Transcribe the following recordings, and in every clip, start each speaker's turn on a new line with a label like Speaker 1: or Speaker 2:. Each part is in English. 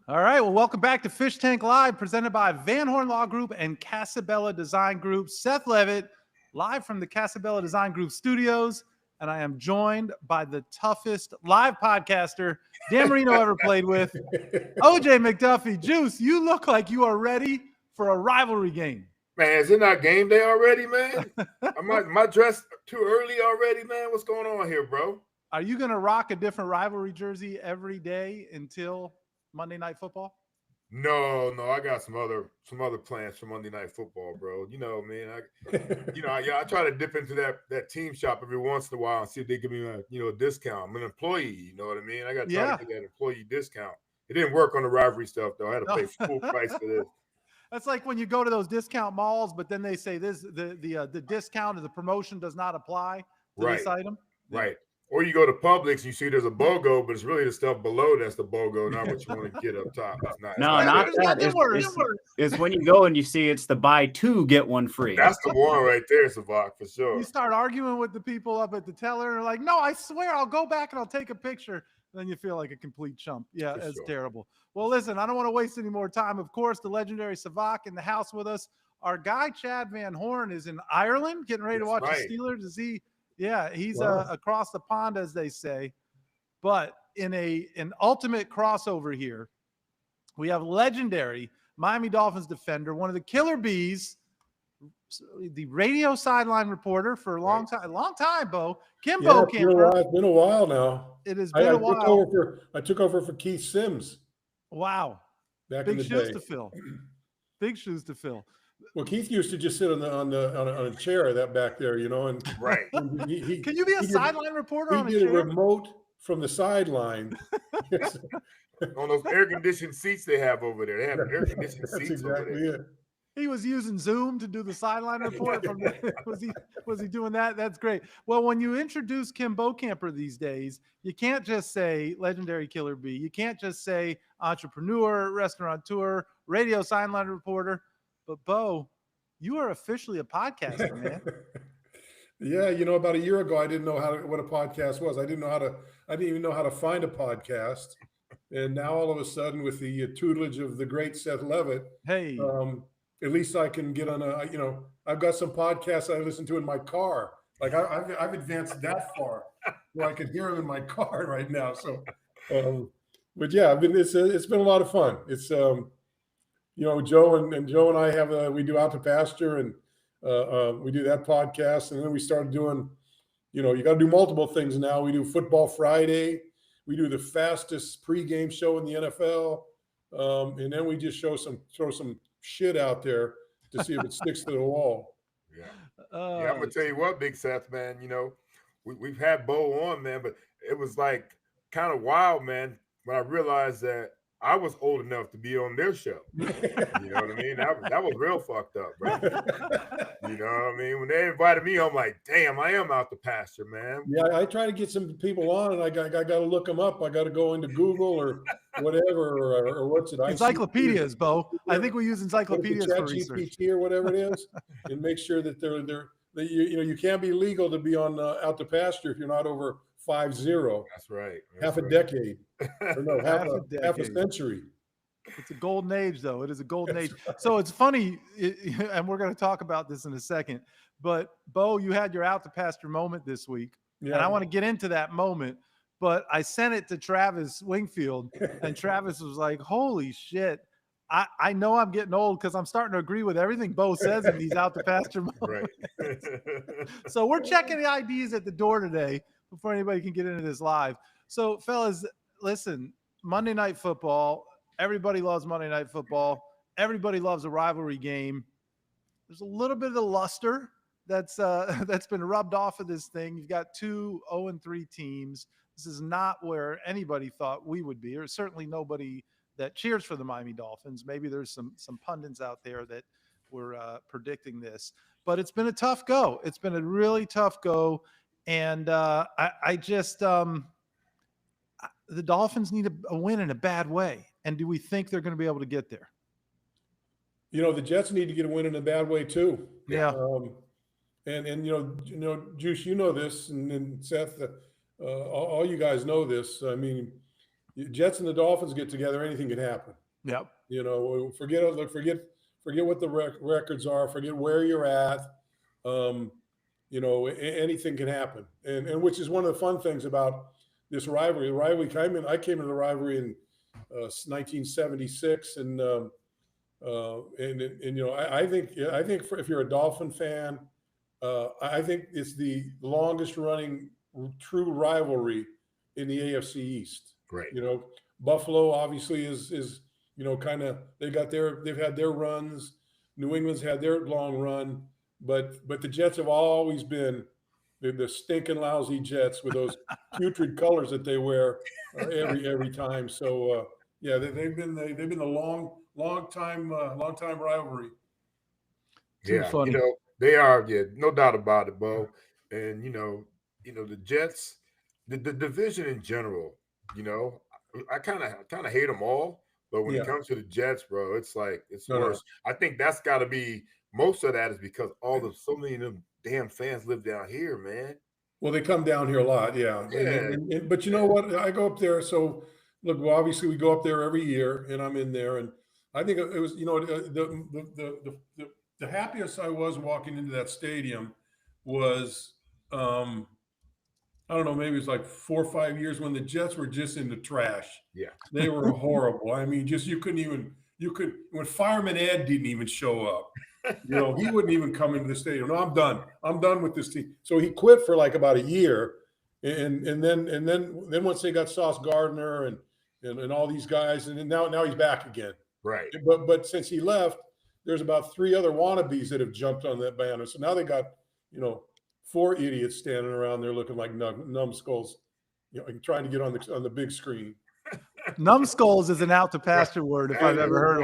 Speaker 1: All right. Well, welcome back to Fish Tank Live, presented by Van Horn Law Group and Casabella Design Group. Seth Levitt, live from the Casabella Design Group studios. And I am joined by the toughest live podcaster Dan Marino ever played with, OJ McDuffie. Juice, you look like you are ready for a rivalry game.
Speaker 2: Man, is it not game day already, man? Am I dressed too early already, man? What's going on here, bro?
Speaker 1: Are you going to rock a different rivalry jersey every day until Monday Night Football?
Speaker 2: No, I got some other plans for Monday Night Football, bro. You know, man, I try to dip into that team shop every once in a while and see if they give me a discount. I'm an employee, you know what I mean? I got to try to get that employee discount. It didn't work on the rivalry stuff though. I had to pay full price for this.
Speaker 1: That's like when you go to those discount malls, but then they say the discount or the promotion does not apply to this item.
Speaker 2: Right. Or you go to Publix and you see there's a BOGO, but it's really the stuff below that's the BOGO, not what you want to get up top. It's not.
Speaker 3: Not that. It's when you go and you see it's the buy two, get one free.
Speaker 2: That's the one right there, Savak, for sure.
Speaker 1: You start arguing with the people up at the teller and they're like, no, I swear I'll go back and I'll take a picture. Then you feel like a complete chump. Yeah, it's terrible. Well, listen, I don't want to waste any more time. Of course, the legendary Savak in the house with us. Our guy, Chad Van Horn, is in Ireland getting ready to watch the Steelers. Is he? Yeah, he's across the pond, as they say. But in an ultimate crossover here, we have legendary Miami Dolphins defender, one of the killer bees, the radio sideline reporter for a long time, Bo. Bokamper.
Speaker 4: It's been a while now.
Speaker 1: It has been a while.
Speaker 4: I took over for Keith Sims.
Speaker 1: Wow.
Speaker 4: Big
Speaker 1: shoes to fill. Big shoes to fill.
Speaker 4: Well, Keith used to just sit on a chair that back there, you know, and
Speaker 1: Can you be a sideline reporter?
Speaker 4: He did a remote from the sideline.
Speaker 2: On those air conditioned seats they have over there. They have air conditioned seats.
Speaker 4: Exactly
Speaker 2: over there.
Speaker 4: It.
Speaker 1: He was using Zoom to do the sideline report. Was he doing that? That's great. Well, when you introduce Kim Bokamper these days, you can't just say legendary killer bee. You can't just say entrepreneur, restaurateur, radio sideline reporter. But Bo, you are officially a podcaster, man.
Speaker 4: Yeah, about a year ago, I didn't know what a podcast was. I didn't even know how to find a podcast. And now all of a sudden, with the tutelage of the great Seth Levitt,
Speaker 1: hey,
Speaker 4: at least I can get on I've got some podcasts I listen to in my car. Like I've advanced that far where I can hear them in my car right now. So, but yeah, it's been a lot of fun. It's Joe and I have we do Out to Pasture, and we do that podcast, and then we started doing, you got to do multiple things now. We do Football Friday, we do the fastest pregame show in the NFL, and then we just throw some shit out there to see if it sticks to the wall.
Speaker 2: Yeah, I'm gonna tell you what, Big Seth, man. We've had Bo on, man, but it was like kind of wild, man, when I realized that I was old enough to be on their show. You know what I mean? That was real fucked up, bro. You know what I mean? When they invited me, I'm like, damn, I am out the pasture, man.
Speaker 4: Yeah, I try to get some people on, and I got to look them up. I got to go into Google or whatever, or what's it?
Speaker 1: Encyclopedias, Bo. I think we use encyclopedias for research.
Speaker 4: GPT or whatever it is, and make sure that you can't be legal to be on Out the Pasture if you're not over 5-0.
Speaker 2: That's right.
Speaker 4: Half a decade. Or no, half a century.
Speaker 1: It's a golden age, though. It is a golden age. So it's funny, and we're going to talk about this in a second. But Bo, you had your Out the Pasture moment this week, and I want to get into that moment. But I sent it to Travis Wingfield, and Travis was like, "Holy shit! I know I'm getting old because I'm starting to agree with everything Bo says in these Out the Pasture moments." Right. So we're checking the IDs at the door today before anybody can get into this live. So, fellas, listen, Monday Night Football. Everybody loves Monday Night Football. Everybody loves a rivalry game. There's a little bit of the luster that's been rubbed off of this thing. You've got 2 0-3 teams. This is not where anybody thought we would be, or certainly nobody that cheers for the Miami Dolphins. Maybe there's some pundits out there that were predicting this. But it's been a tough go. It's been a really tough go. And I just the Dolphins need a win in a bad way. And do we think they're going to be able to get there?
Speaker 4: The Jets need to get a win in a bad way too.
Speaker 1: Yeah.
Speaker 4: And Juice, this, and Seth, all you guys know this. I mean, Jets and the Dolphins get together, anything can happen.
Speaker 1: Yep.
Speaker 4: You know, forget what the records are. Forget where you're at. You know, anything can happen, and which is one of the fun things about this rivalry. The rivalry I came into the rivalry in 1976, and you know, I think if you're a Dolphin fan, I think it's the longest running true rivalry in the AFC East.
Speaker 2: Great.
Speaker 4: You know, Buffalo obviously is you know, kind of they've had their runs. New England's had their long run, but the Jets have always been the stinking lousy Jets with those putrid colors that they wear every time. So yeah, they've been the long time rivalry.
Speaker 1: Too funny.
Speaker 2: You know, they are, no doubt about it, Bo. And you know, the Jets, the division in general, you know, I kind of hate them all, but when it comes to the Jets, bro, it's like it's worse. I think that's got to be most of that is because so many of them damn fans live down here, man.
Speaker 4: Well, they come down here a lot, yeah. But you know what? I go up there. So look, well, obviously we go up there every year, and I'm in there, and I think it was, you know, the happiest I was walking into that stadium was, I don't know, maybe it was like 4 or 5 years when the Jets were just in the trash.
Speaker 2: Yeah,
Speaker 4: they were horrible. I mean, just when Fireman Ed didn't even show up. You know, he wouldn't even come into the stadium. No, I'm done. I'm done with this team. So he quit for like about a year, and then once they got Sauce Gardner and all these guys, and then now he's back again.
Speaker 2: Right.
Speaker 4: But since he left, there's about 3 other wannabes that have jumped on that banner. So now they got, you know, 4 idiots standing around there looking like numbskulls, you know, trying to get on the big screen.
Speaker 1: Numbskulls is an out to pasture word if I've ever heard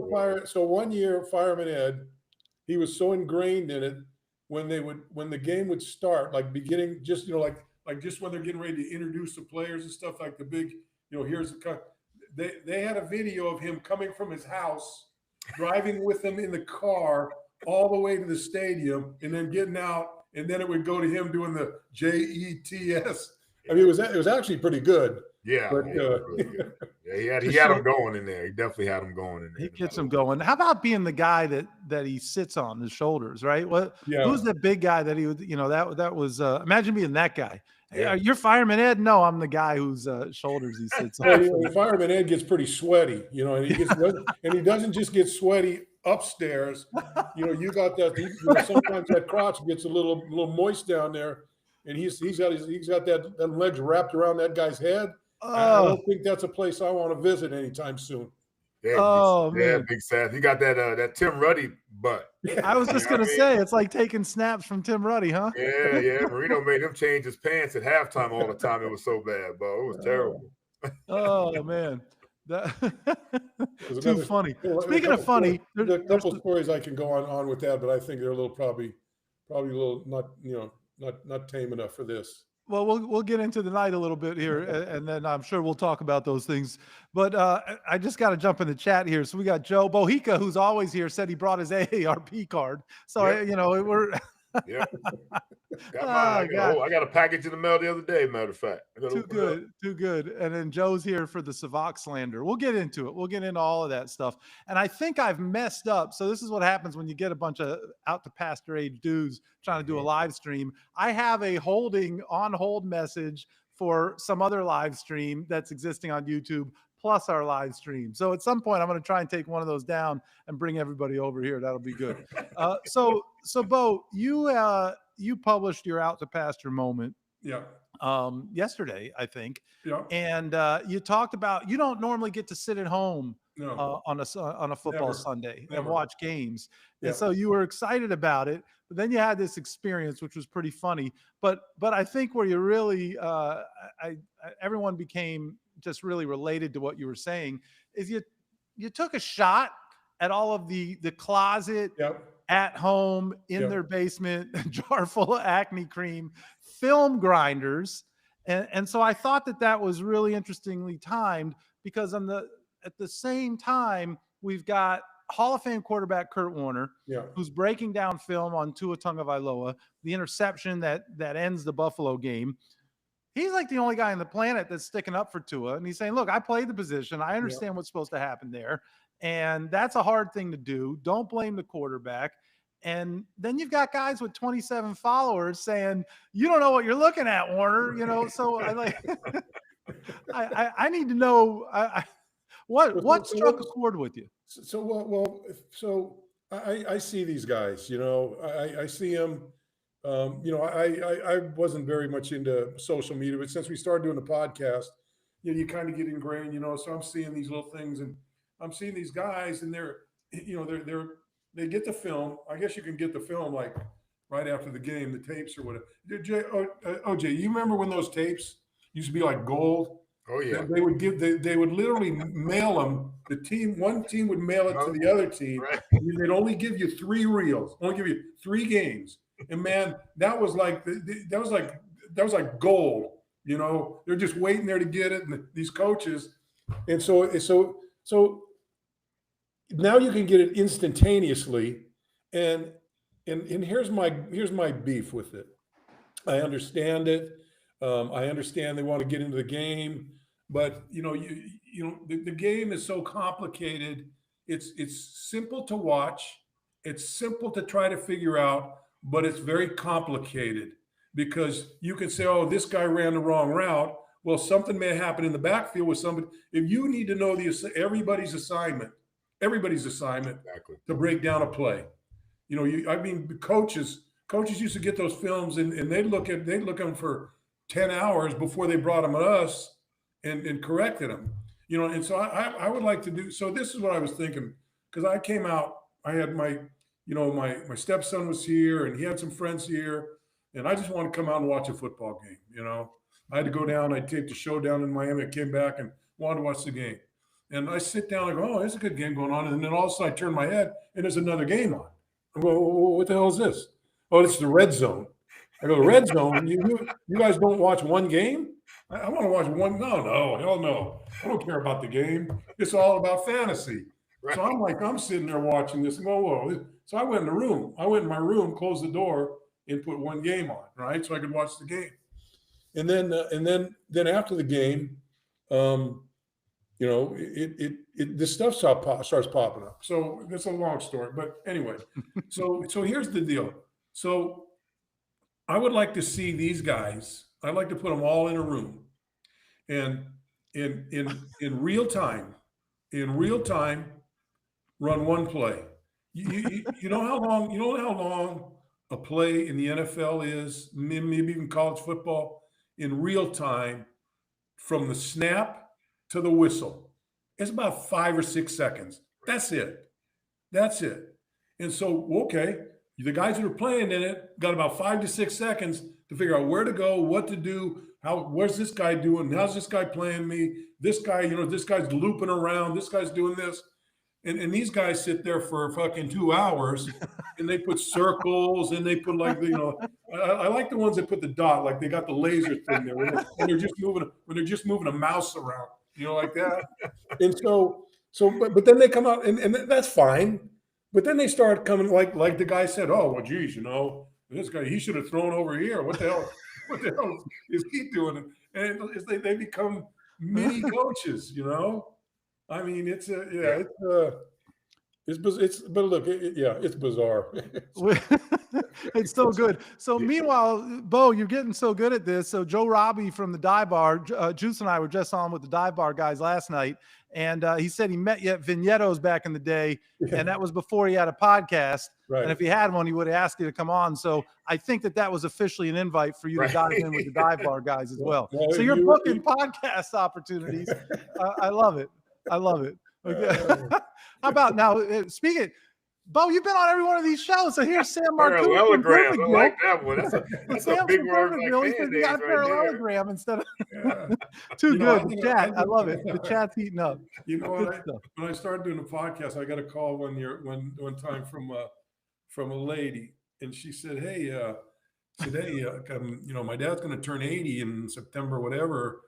Speaker 4: one. So 1 year, Fireman Ed, he was so ingrained in it when the game would start, like beginning, just, you know, like just when they're getting ready to introduce the players and stuff, like the big, you know, here's the cut. They had a video of him coming from his house, driving with them in the car all the way to the stadium, and then getting out, and then it would go to him doing the JETS. I mean, it was actually pretty good.
Speaker 2: Yeah,
Speaker 4: but,
Speaker 2: really good. Yeah, he had him going in there. He definitely had him going in there.
Speaker 1: He gets him going. How about being the guy that he sits on his shoulders, right? Who's the big guy that he would, you know, that was imagine being that guy. Yeah. You're Fireman Ed? No, I'm the guy whose shoulders he sits on.
Speaker 4: Fireman Ed gets pretty sweaty, you know, and he doesn't just get sweaty upstairs. You know, you got that. You know, sometimes that crotch gets a little moist down there, and he's got that legs wrapped around that guy's head. I don't think that's a place I want to visit anytime soon.
Speaker 2: Yeah, man, big sad. You got that Tim Ruddy butt.
Speaker 1: I was just gonna say it's like taking snaps from Tim Ruddy, huh?
Speaker 2: Yeah. Marino made him change his pants at halftime all the time. It was so bad, bro. It was terrible.
Speaker 1: Oh man, too funny. Speaking of funny,
Speaker 4: there's a couple stories I can go on with that, but I think they're a little probably a little not tame enough for this.
Speaker 1: Well, we'll get into the night a little bit here, and then I'm sure we'll talk about those things. But I just got to jump in the chat here. So we got Joe Bohica, who's always here, said he brought his AARP card. So we're
Speaker 2: yeah. I got a package in the mail the other day. Matter of fact,
Speaker 1: too good. And then Joe's here for the Savak slander. We'll get into it. We'll get into all of that stuff. And I think I've messed up. So this is what happens when you get a bunch of out to pasture age dudes trying to do a live stream. I have a on hold message for some other live stream that's existing on YouTube, plus our live stream. So at some point, I'm going to try and take one of those down and bring everybody over here. That'll be good. So Bo, you published your out to pasture moment.
Speaker 4: Yeah.
Speaker 1: Yesterday, I think.
Speaker 4: Yeah.
Speaker 1: And you talked about you don't normally get to sit at home on a football Sunday and watch games. And so you were excited about it, but then you had this experience, which was pretty funny. But I think where you really everyone became just really related to what you were saying is you took a shot at all of the closet at home in their basement, a jar full of acne cream, film grinders. And so I thought that was really interestingly timed because at the same time, we've got Hall of Fame quarterback Kurt Warner, who's breaking down film on Tua Tagovailoa, the interception that ends the Buffalo game. He's like the only guy on the planet that's sticking up for Tua. And he's saying, look, I played the position. I understand what's supposed to happen there. And that's a hard thing to do. Don't blame the quarterback. And then you've got guys with 27 followers saying, you don't know what you're looking at, Warner. You know, so I like, I need to know what struck a chord with you.
Speaker 4: So I see these guys. You know, I see them. You know, I wasn't very much into social media, but since we started doing the podcast, you know, you kind of get ingrained. You know, so I'm seeing these little things, and I'm seeing these guys, and they get the film. I guess you can get the film like right after the game, the tapes or whatever. OJ, you remember when those tapes used to be like gold?
Speaker 2: Oh yeah.
Speaker 4: They would literally mail them. One team would mail it to the other team.
Speaker 2: Right.
Speaker 4: They'd only give you 3 reels, only give you 3 games. And man, that was like gold. You know, they're just waiting there to get it, and these coaches. And so now you can get it instantaneously. And here's my beef with it. I understand it. I understand they want to get into the game, but you know, the game is so complicated. It's simple to watch. It's simple to try to figure out, but it's very complicated because you can say, oh, this guy ran the wrong route. Well, something may happen in the backfield with somebody. If you need to know everybody's assignment exactly to break down a play, you know, coaches used to get those films and they'd look at them for 10 hours before they brought them to us and corrected them, you know. And so I would like to do, so this is what I was thinking, because I came out, I had my stepson was here and he had some friends here, and I just wanted to come out and watch a football game. You know, I had to go down, I taped a show down in Miami, I came back and wanted to watch the game. And I sit down, I go, oh, there's a good game going on. And then all of a sudden I turn my head and there's another game on. I go, what the hell is this? Oh, it's the red zone. I go, the red zone? You guys don't watch one game? I want to watch one. No, hell no. I don't care about the game. It's all about fantasy. Right. So I'm sitting there watching this and go, whoa. So I went in the room. I went in my room, closed the door, and put one game on, right? So I could watch the game. And then after the game, you know, this stuff starts popping up. So it's a long story, but anyway. So here's the deal. So I would like to see these guys. I'd like to put them all in a room, and in real time, run one play. You know how long a play in the NFL is, maybe even college football, in real time, from the snap to the whistle. It's about 5 or 6 seconds. That's it. And so, okay, the guys that are playing in it got about 5 to 6 seconds to figure out where to go, what to do, where's this guy doing? How's this guy playing me? This guy, you know, this guy's looping around. This guy's doing this. And these guys sit there for fucking 2 hours and they put circles and they put like, you know, I like the ones that put the dot, like they got the laser thing there when they're just moving a mouse around, you know, like that. And but then they come out and that's fine. But then they start coming like the guy said, oh, well, geez, you know, this guy, he should have thrown over here. What the hell is he doing? And they become mini coaches, you know? I mean, it's but look, it's bizarre.
Speaker 1: It's so good. So meanwhile, Bo, you're getting so good at this. So Joe Robbie from the Dive Bar, Juice and I were just on with the Dive Bar guys last night. And he said he met you at Vignetto's back in the day. And that was before he had a podcast. Right. And if he had one, he would have asked you to come on. So I think that was officially an invite for you to dive in with the Dive Bar guys as well. So you're booking podcast opportunities. I love it. Okay. How about now? Speaking, Bo, you've been on every one of these shows. So here's Sam Martin.
Speaker 2: Parallelogram. I like that one. That's a big word.
Speaker 1: You got parallelogram instead of too good. The chat, I love it. The chat's heating up.
Speaker 4: You know what? When I started doing the podcast, I got a call one time from a lady, and she said, "Hey, today, you know, my dad's going to turn 80 in September, whatever.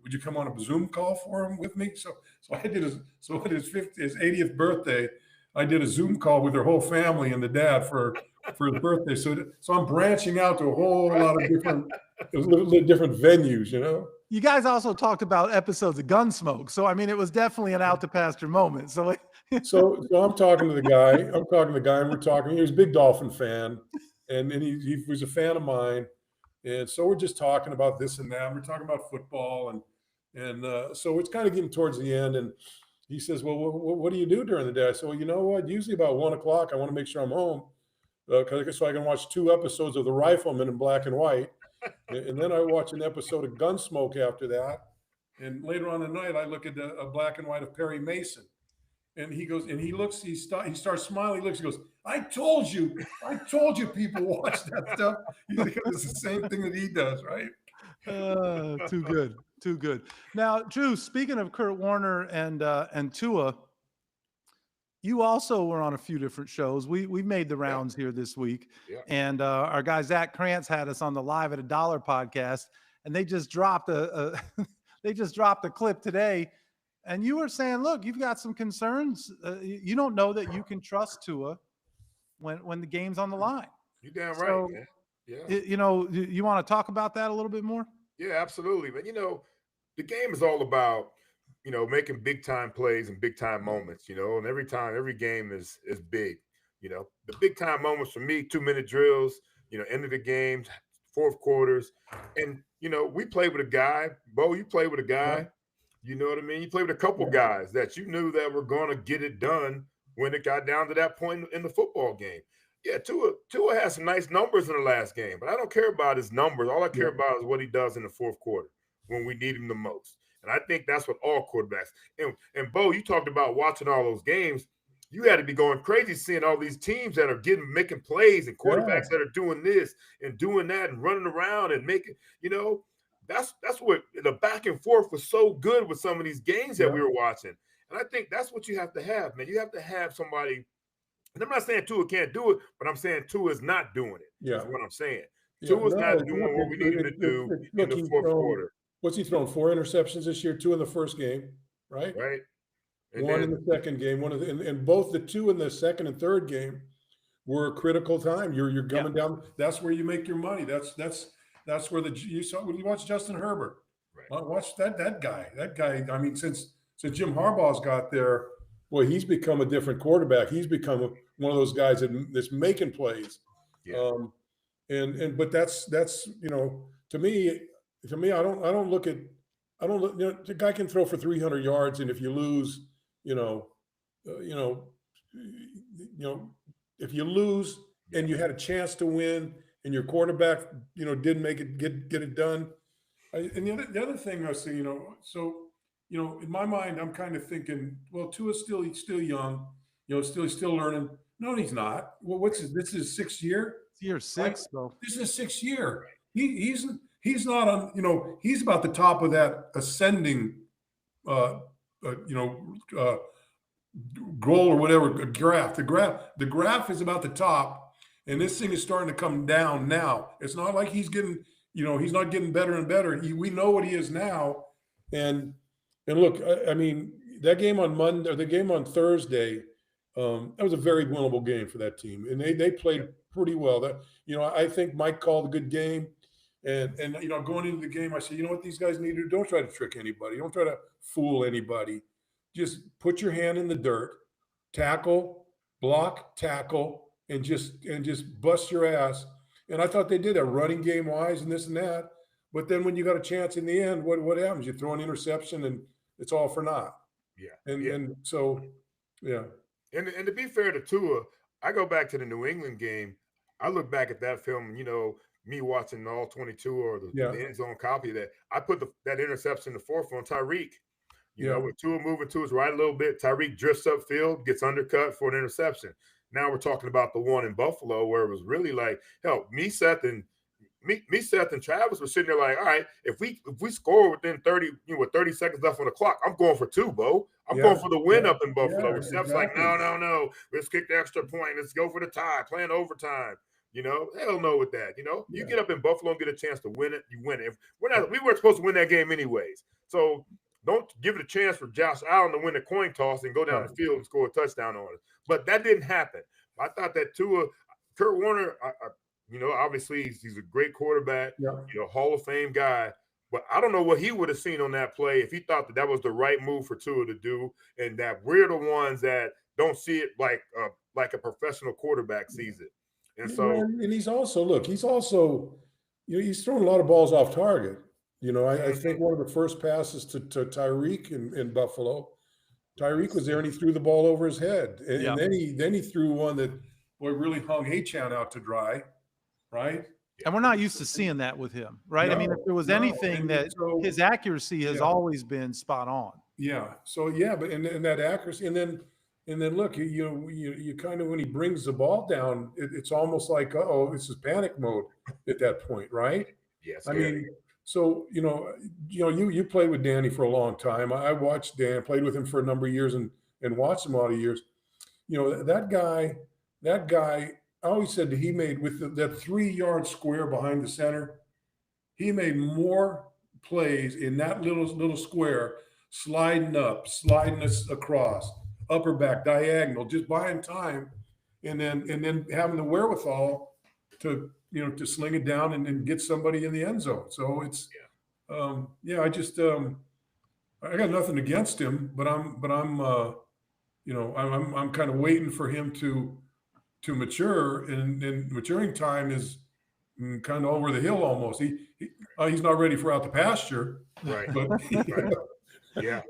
Speaker 4: Would you come on a Zoom call for him with me?" So I did his 80th birthday. I did a Zoom call with her whole family and the dad for for his birthday. So I'm branching out to a whole lot of different venues, you know.
Speaker 1: You guys also talked about episodes of Gunsmoke, so I mean, it was definitely an out to pasture moment. So
Speaker 4: I'm talking to the guy. And we're talking. He was a big Dolphin fan, and he was a fan of mine. And so we're just talking about this and that. We're talking about football, and so it's kind of getting towards the end. And he says, "Well, what do you do during the day?" I said, "Well, you know what? Usually about 1 o'clock, I want to make sure I'm home, so I can watch 2 episodes of The Rifleman in black and white, and then I watch an episode of Gunsmoke after that. And later on the night, I look at a black and white of Perry Mason." And he goes, and he looks, he starts smiling. He goes, I told you people watch that stuff. Because it's the same thing that he does, right?
Speaker 1: Too good. Now, Drew, speaking of Kurt Warner and Tua, you also were on a few different shows. We've made the rounds here this week.
Speaker 2: Yeah.
Speaker 1: And our guy Zach Krantz had us on the Live at $1 podcast, and they just dropped a clip today. And you were saying, look, you've got some concerns. You don't know that you can trust Tua when the game's on the line.
Speaker 2: You're damn right, man. Yeah.
Speaker 1: You want to talk about that a little bit more?
Speaker 2: Yeah, absolutely. But, the game is all about, making big time plays and big time moments, and every game is big. The big time moments for me, 2-minute drills, end of the games, fourth quarters. And, we played with a guy, Bo, you played with a guy.
Speaker 4: Right.
Speaker 2: You know what I mean? You played with a couple guys that you knew that were going to get it done when it got down to that point in the football game. Yeah, Tua has some nice numbers in the last game, but I don't care about his numbers. All I care about is what he does in the fourth quarter when we need him the most. And I think that's what all quarterbacks. And Bo, you talked about watching all those games. You had to be going crazy seeing all these teams that are making plays and quarterbacks that are doing this and doing that and running around and making, That's what the back and forth was so good with some of these games that we were watching. And I think that's what you have to have, man. You have to have somebody, and I'm not saying Tua can't do it, but I'm saying Tua is not doing it.
Speaker 4: Yeah.
Speaker 2: That's what I'm saying. Tua's not doing what we need him to do in the fourth quarter.
Speaker 4: What's he thrown? 4 interceptions this year, 2 in the first game, right?
Speaker 2: Right. And
Speaker 4: 1 in the second game, and both the 2 in the second and third game were a critical time. You're coming down. That's where you make your money. That's where you saw when you watch Justin Herbert. Right. Watch that guy. That guy. I mean, since Jim Harbaugh's got there, boy, he's become a different quarterback. He's become one of those guys that's making plays.
Speaker 2: Yeah.
Speaker 4: But that's to me, I don't look. The guy can throw for 300 yards, and if you lose, if you lose and you had a chance to win, and your quarterback, didn't make it get it done. And the other thing I see, in my mind, I'm kind of thinking, well, Tua's still young, still learning. No, he's not. Well, this is 6th year?
Speaker 1: It's year 6, though.
Speaker 4: This is 6th year. He's not on, he's about the top of that ascending, goal or whatever, graph. The graph is about the top. And this thing is starting to come down now. It's not like he's getting, he's not getting better and better. We know what he is now. And look, I mean, that game on Monday, or the game on Thursday, that was a very winnable game for that team. And they played pretty well. I think Mike called a good game. And going into the game, I said, what these guys need to do? Don't try to trick anybody. Don't try to fool anybody. Just put your hand in the dirt, tackle, block, tackle, and just bust your ass. And I thought they did that running game wise and this and that. But then when you got a chance in the end, what happens? You throw an interception and it's all for naught.
Speaker 2: Yeah.
Speaker 4: And so, yeah.
Speaker 2: And to be fair to Tua, I go back to the New England game. I look back at that film, me watching all 22 or the end zone copy of that. I put that interception in the fourth on Tyreek. With Tua moving to his right a little bit, Tyreek drifts upfield, gets undercut for an interception. Now we're talking about the one in Buffalo where it was really like, hell, me, Seth, and Travis were sitting there like, all right, if we score within 30, with 30 seconds left on the clock, I'm going for 2, Bo. I'm going for the win up in Buffalo. Seth's like, no, let's kick the extra point. Let's go for the tie, playing overtime. Hell no with that. You get up in Buffalo and get a chance to win it, you win it. We weren't supposed to win that game anyways. So don't give it a chance for Josh Allen to win the coin toss and go down the field and score a touchdown on it. But that didn't happen. I thought that Tua, Kurt Warner, obviously he's a great quarterback, Hall of Fame guy. But I don't know what he would have seen on that play if he thought that was the right move for Tua to do, and that we're the ones that don't see it like a professional quarterback sees it. And so,
Speaker 4: and he's also he's throwing a lot of balls off target. I think one of the first passes to Tyreek in Buffalo, Tyreek was there and he threw the ball over his head, and then he threw one that really hung Achane out to dry, right?
Speaker 1: And we're not used to seeing that with him, right? No, I mean, if there was anything his accuracy has always been spot on.
Speaker 4: Yeah. So but and that accuracy, and then look, you kind of, when he brings the ball down, it's almost like, this is panic mode at that point, right?
Speaker 2: Yes.
Speaker 4: I mean, so you played with Danny for a long time. I watched Dan, played with him for a number of years, and watched him a lot of years. That guy. I always said that he made, with that 3-yard square behind the center, he made more plays in that little square, sliding us across, upper back, diagonal, just buying time, and then having the wherewithal to sling it down and then get somebody in the end zone. So it's I just I got nothing against him, but I'm kind of waiting for him to mature, and maturing time is kind of over the hill almost. He's not ready for out the pasture,
Speaker 2: right?
Speaker 4: But
Speaker 2: right. Yeah.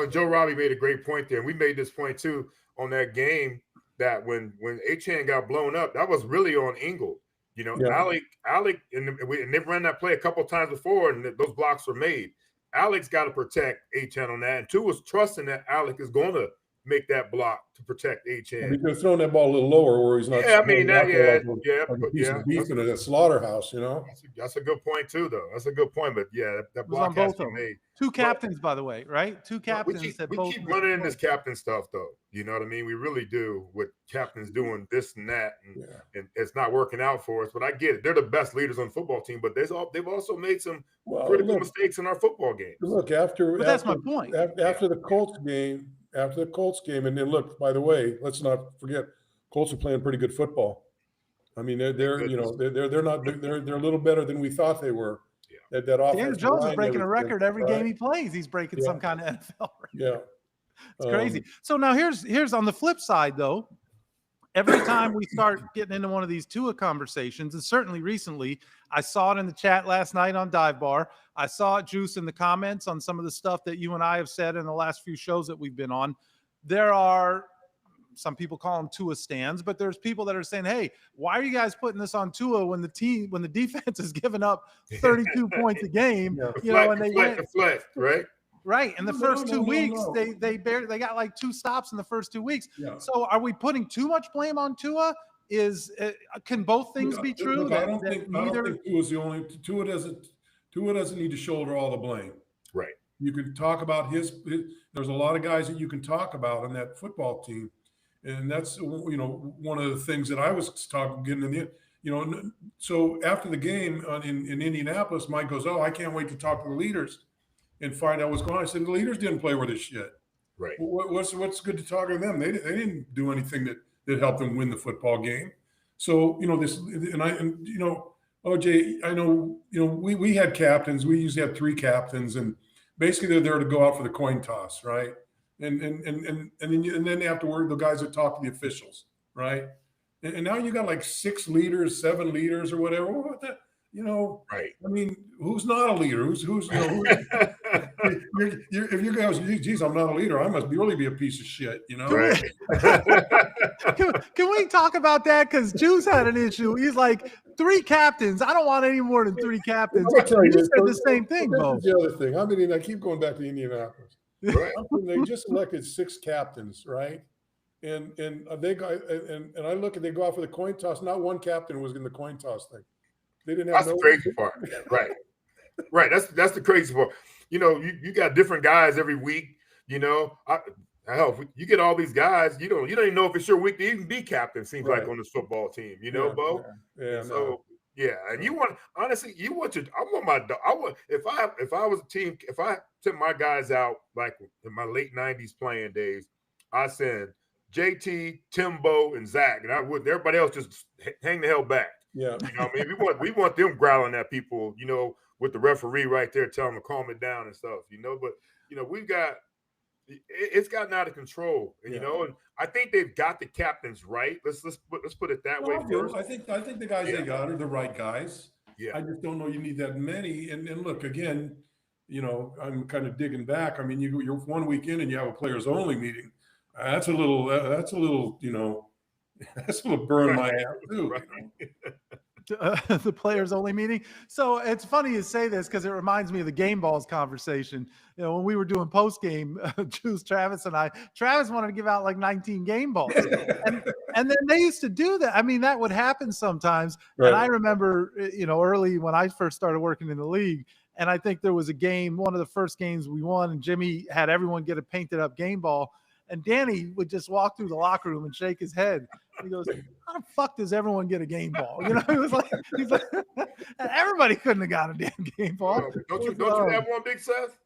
Speaker 2: Joe Robbie made a great point there, and we made this point too on that game, that when Achane got blown up, that was really on Ingold. Alec, and they've run that play a couple of times before, and those blocks were made. Alec's got to protect Achane on that, and Tua was trusting that Alec is going to make that block to protect Achane.
Speaker 4: He could have thrown that ball a little lower where he's not.
Speaker 2: Yeah, I mean that.
Speaker 4: Like a piece of beef in a slaughterhouse.
Speaker 2: That's a good point too, though. That's a good point. But that block has to be made.
Speaker 1: Two captains, by the way, right? Two captains.
Speaker 2: We keep running in this captain stuff, though. You know what I mean? We really do, with captains doing this and that, and it's not working out for us. But I get it. They're the best leaders on the football team, but they've also made some critical mistakes in our football games.
Speaker 4: Look,
Speaker 1: that's my point.
Speaker 4: After the Colts game, and then look, by the way, let's not forget, Colts are playing pretty good football. I mean, they're a little better than we thought they were.
Speaker 2: Yeah.
Speaker 4: That
Speaker 1: Daniel Jones is breaking a record every game he plays. He's breaking some kind of NFL record.
Speaker 4: Yeah,
Speaker 1: it's crazy. So now here's on the flip side, though. Every time we start getting into one of these Tua conversations, and certainly recently, I saw it in the chat last night on Dive Bar. I saw it, Juice, in the comments on some of the stuff that you and I have said in the last few shows that we've been on. There are some people call them Tua stands, but there's people that are saying, hey, why are you guys putting this on Tua when the defense is giving up 32 points a game?
Speaker 2: And they deflect, right?
Speaker 1: Right. In the first 2 weeks, they got like 2 stops in the first 2 weeks. Yeah. So are we putting too much blame on Tua? Can both things be true?
Speaker 4: Look, I don't think Tua's the only. Tua doesn't need to shoulder all the blame.
Speaker 2: Right.
Speaker 4: You can talk about his. There's a lot of guys that you can talk about on that football team, and that's one of the things that I was getting in the. So after the game in Indianapolis, Mike goes, "Oh, I can't wait to talk to the leaders and find out what's going on." I said, "The leaders didn't play with this shit.
Speaker 2: Right.
Speaker 4: What's good to talk to them? They didn't do anything that helped them win the football game." So OJ, I know we had captains. We usually have 3 captains, and basically they're there to go out for the coin toss, right? And then afterward, the guys that talk to the officials, right? And now you got like 6 leaders, 7 leaders, or whatever. What the,
Speaker 2: right?
Speaker 4: I mean, who's not a leader? Who's if you guys, geez, I'm not a leader, I must really be a piece of shit,
Speaker 2: Right.
Speaker 1: Can we talk about that? Because Juice had an issue. He's like, 3 captains. I don't want any more than 3 captains. You said the same thing, Bo.
Speaker 4: The other thing. I mean, I keep going back to Indianapolis. Right. They just elected 6 captains, right? And they go and I look and they go out for the coin toss. Not one captain was in the coin toss thing. They didn't have.
Speaker 2: That's the crazy part, right? Right. That's the crazy part. You got different guys every week. Hell, you get all these guys. You don't even know if it's your week to even be captain. Seems like on this football team, Bo.
Speaker 4: Yeah.
Speaker 2: So and you want if I was a team, if I took my guys out like in my late '90s playing days, I send JT, Timbo, and Zach, and everybody else just hang the hell back.
Speaker 4: Yeah,
Speaker 2: you know, I mean, we want them growling at people, you know, with the referee right there telling them to calm it down and stuff, you know. But you know, it's gotten out of control, and you know, and I think they've got the captains right. Let's put it that way first.
Speaker 4: I think the guys they got are the right guys.
Speaker 2: Yeah,
Speaker 4: I just don't know you need that many. And look, again, you know, I'm kind of digging back. I mean, you're 1 week in and you have a players only meeting. That's a little, you know, that's a little burn my ass too.
Speaker 2: Right.
Speaker 4: You know?
Speaker 1: The players only meeting. So it's funny you say this because it reminds me of the game balls conversation. You know, when we were doing post game, Juice, Travis, and Travis wanted to give out like 19 game balls, and then they used to do that. I mean, that would happen sometimes. Right. And I remember, you know, early when I first started working in the league, and I think there was a game, one of the first games we won, and Jimmy had everyone get a painted up game ball. And Danny would just walk through the locker room and shake his head. He goes, "How the fuck does everyone get a game ball?" You know, he's like, everybody couldn't have got a damn game ball.
Speaker 2: Don't you have one, Big Seth?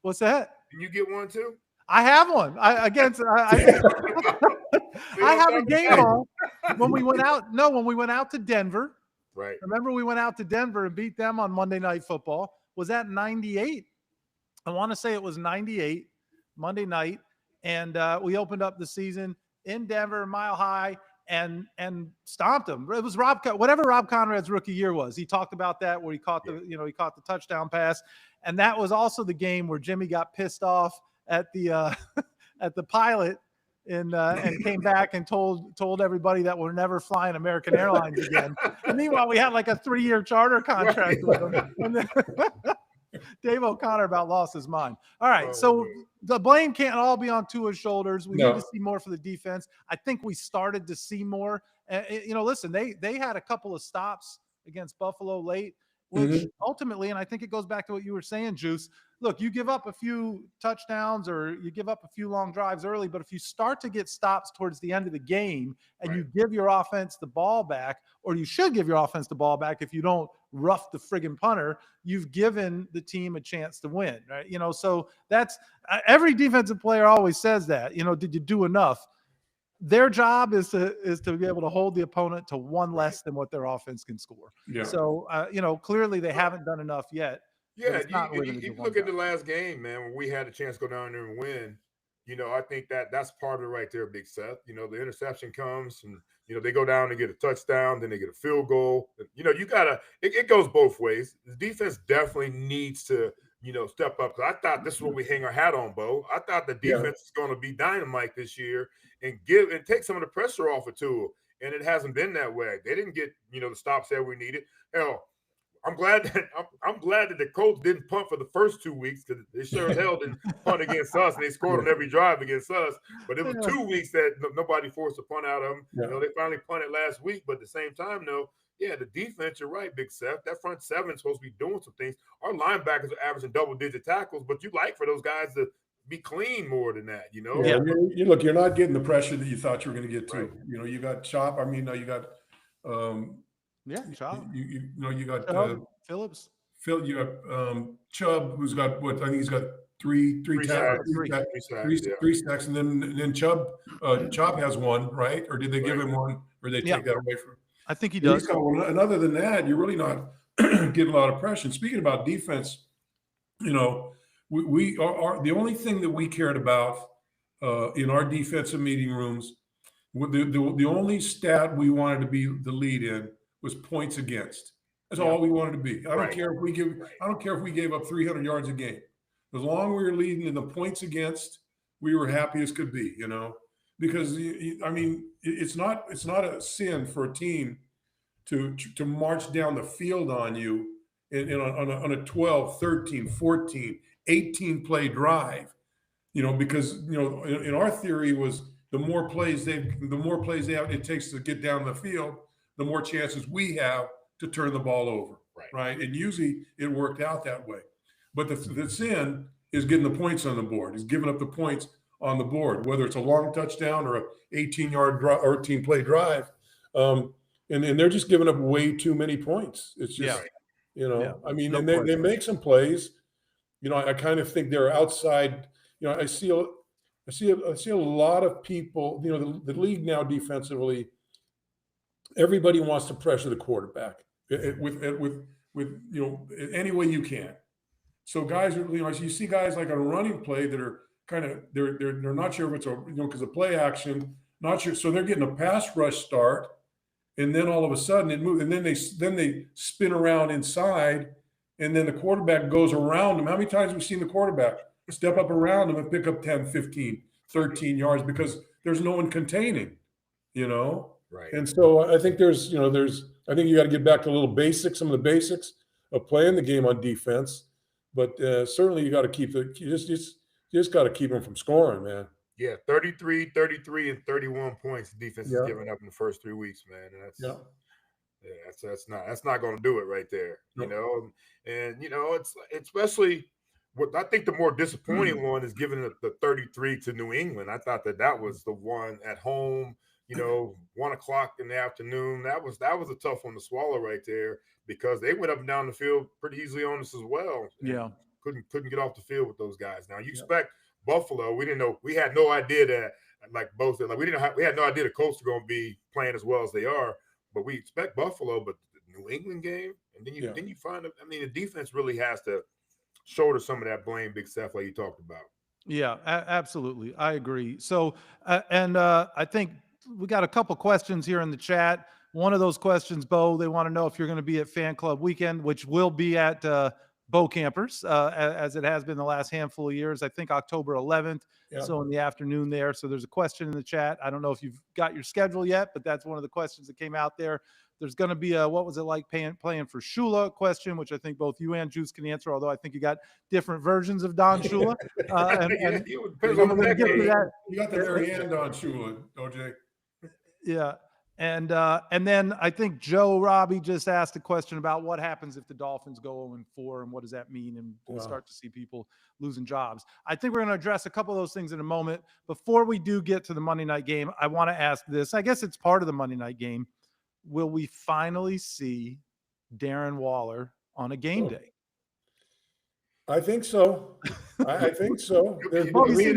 Speaker 1: What's that?
Speaker 2: Can you get one too?
Speaker 1: I have one. I have a game ball. When we went out to Denver.
Speaker 2: Right.
Speaker 1: Remember we went out to Denver and beat them on Monday Night Football. Was that 98? I want to say it was 98, Monday night. And we opened up the season in Denver, Mile High, and stomped them. It was whatever Rob Conrad's rookie year was. He talked about that where he caught the touchdown pass, and that was also the game where Jimmy got pissed off at the at the pilot and came back and told everybody that we're never flying American Airlines again. And meanwhile, we had like a 3-year charter contract with them. And then, Dave O'Connor about lost his mind. All right, so the blame can't all be on Tua's shoulders. We need to see more for the defense. I think we started to see more. You know, listen, they had a couple of stops against Buffalo late, which ultimately, and I think it goes back to what you were saying, Juice. Look, you give up a few touchdowns or you give up a few long drives early, but if you start to get stops towards the end of the game and you give your offense the ball back, or you should give your offense the ball back if you don't rough the friggin' punter, you've given the team a chance to win, right? You know, so that's every defensive player always says that. You know, did you do enough? Their job is to be able to hold the opponent to one less than what their offense can score. Yeah. So, you know, clearly they haven't done enough yet.
Speaker 2: Yeah, you look at the last game, man, when we had a chance to go down there and win. You know, I think that's part of it right there, Big Seth. You know, the interception comes and, you know, they go down and get a touchdown, then they get a field goal. You know, you got to – it goes both ways. The defense definitely needs to, you know, step up. I thought this is what we hang our hat on, Bo. I thought the defense is going to be dynamite this year and take some of the pressure off of Tua, and it hasn't been that way. They didn't get, you know, the stops that we needed. Hell, I'm glad that the Colts didn't punt for the first 2 weeks because they sure as hell didn't punt against us, and they scored on every drive against us. But it was 2 weeks that nobody forced a punt out of them. Yeah. You know, they finally punted last week, but at the same time, though, yeah, the defense, you're right, Big Seth. That front seven is supposed to be doing some things. Our linebackers are averaging double-digit tackles, but you like for those guys to be clean more than that, you know?
Speaker 4: Yeah, you're not getting the pressure that you thought you were going to get to. Right. You know, you got Chop. I mean, you got
Speaker 1: Chop.
Speaker 4: You know, you got
Speaker 1: Phillips.
Speaker 4: You got Chubb, who's got what? I think he's got three sacks, and then Chop has one, right? Or did they give him one, or did they take that away from him?
Speaker 1: I think he does.
Speaker 4: And other than that, you're really not getting a lot of pressure. And speaking about defense, you know, we are the only thing that we cared about in our defensive meeting rooms. The only stat we wanted to be the lead in was points against. That's all we wanted to be. I don't care if we gave up 300 yards a game. As long as we were leading in the points against, we were happy as could be, you know, because I mean, it's not a sin for a team to march down the field on you on a 12, 13, 14, 18 play drive, you know, because, you know, in our theory was the more plays it takes to get down the field, the more chances we have to turn the ball over, right? And usually it worked out that way. But the sin is getting the points on the board, is giving up the points on the board, whether it's a long touchdown or a 18-yard or 18-play drive. And they're just giving up way too many points. It's just, you know, I mean, and they make some plays. You know, I kind of think they're outside. You know, I see I see a lot of people, the league now defensively, everybody wants to pressure the quarterback with any way you can. So guys are, you see guys like on a running play that are kind of they're not sure if it's because of play action, not sure. So they're getting a pass rush start, and then all of a sudden it moves, and then they spin around inside, and then the quarterback goes around them. How many times have we seen the quarterback step up around them and pick up 10, 15, 13 yards because there's no one containing,
Speaker 2: Right.
Speaker 4: And so I think I think you got to get back to some of the basics of playing the game on defense. But certainly you got to keep you just got to keep them from scoring, man.
Speaker 2: Yeah, 33, 33, and 31 points defense is giving up in the first 3 weeks, man. And that's not going to do it right there, And it's especially what I think the more disappointing one is giving the 33 to New England. I thought that was the one at home, 1:00 in the afternoon. That was a tough one to swallow right there because they went up and down the field pretty easily on us as well.
Speaker 1: Yeah,
Speaker 2: couldn't get off the field with those guys. Now you expect Buffalo. We didn't know. We had no idea that, like both, like we had no idea the Colts were going to be playing as well as they are. But we expect Buffalo. But the New England game, and then you find. The defense really has to shoulder some of that blame, Big Seth, like you talked about.
Speaker 1: Yeah, absolutely. I agree. So, I think we got a couple questions here in the chat. One of those questions, Bo, they want to know if you're going to be at Fan Club Weekend, which will be at Bokamper's, as it has been the last handful of years. I think October 11th. Yeah. So in the afternoon there. So there's a question in the chat. I don't know if you've got your schedule yet, but that's one of the questions that came out there. There's going to be a what was it like playing for Shula question, which I think both you and Juice can answer, although I think you got different versions of Don Shula.
Speaker 4: You got the very end on Shula, OJ.
Speaker 1: Yeah. And then I think Joe Robbie just asked a question about what happens if the Dolphins go 0-4 and what does that mean? And we'll start to see people losing jobs. I think we're going to address a couple of those things in a moment. Before we do get to the Monday night game, I want to ask this. I guess it's part of the Monday night game. Will we finally see Darren Waller on a game day?
Speaker 4: I think so. I think so.
Speaker 1: He's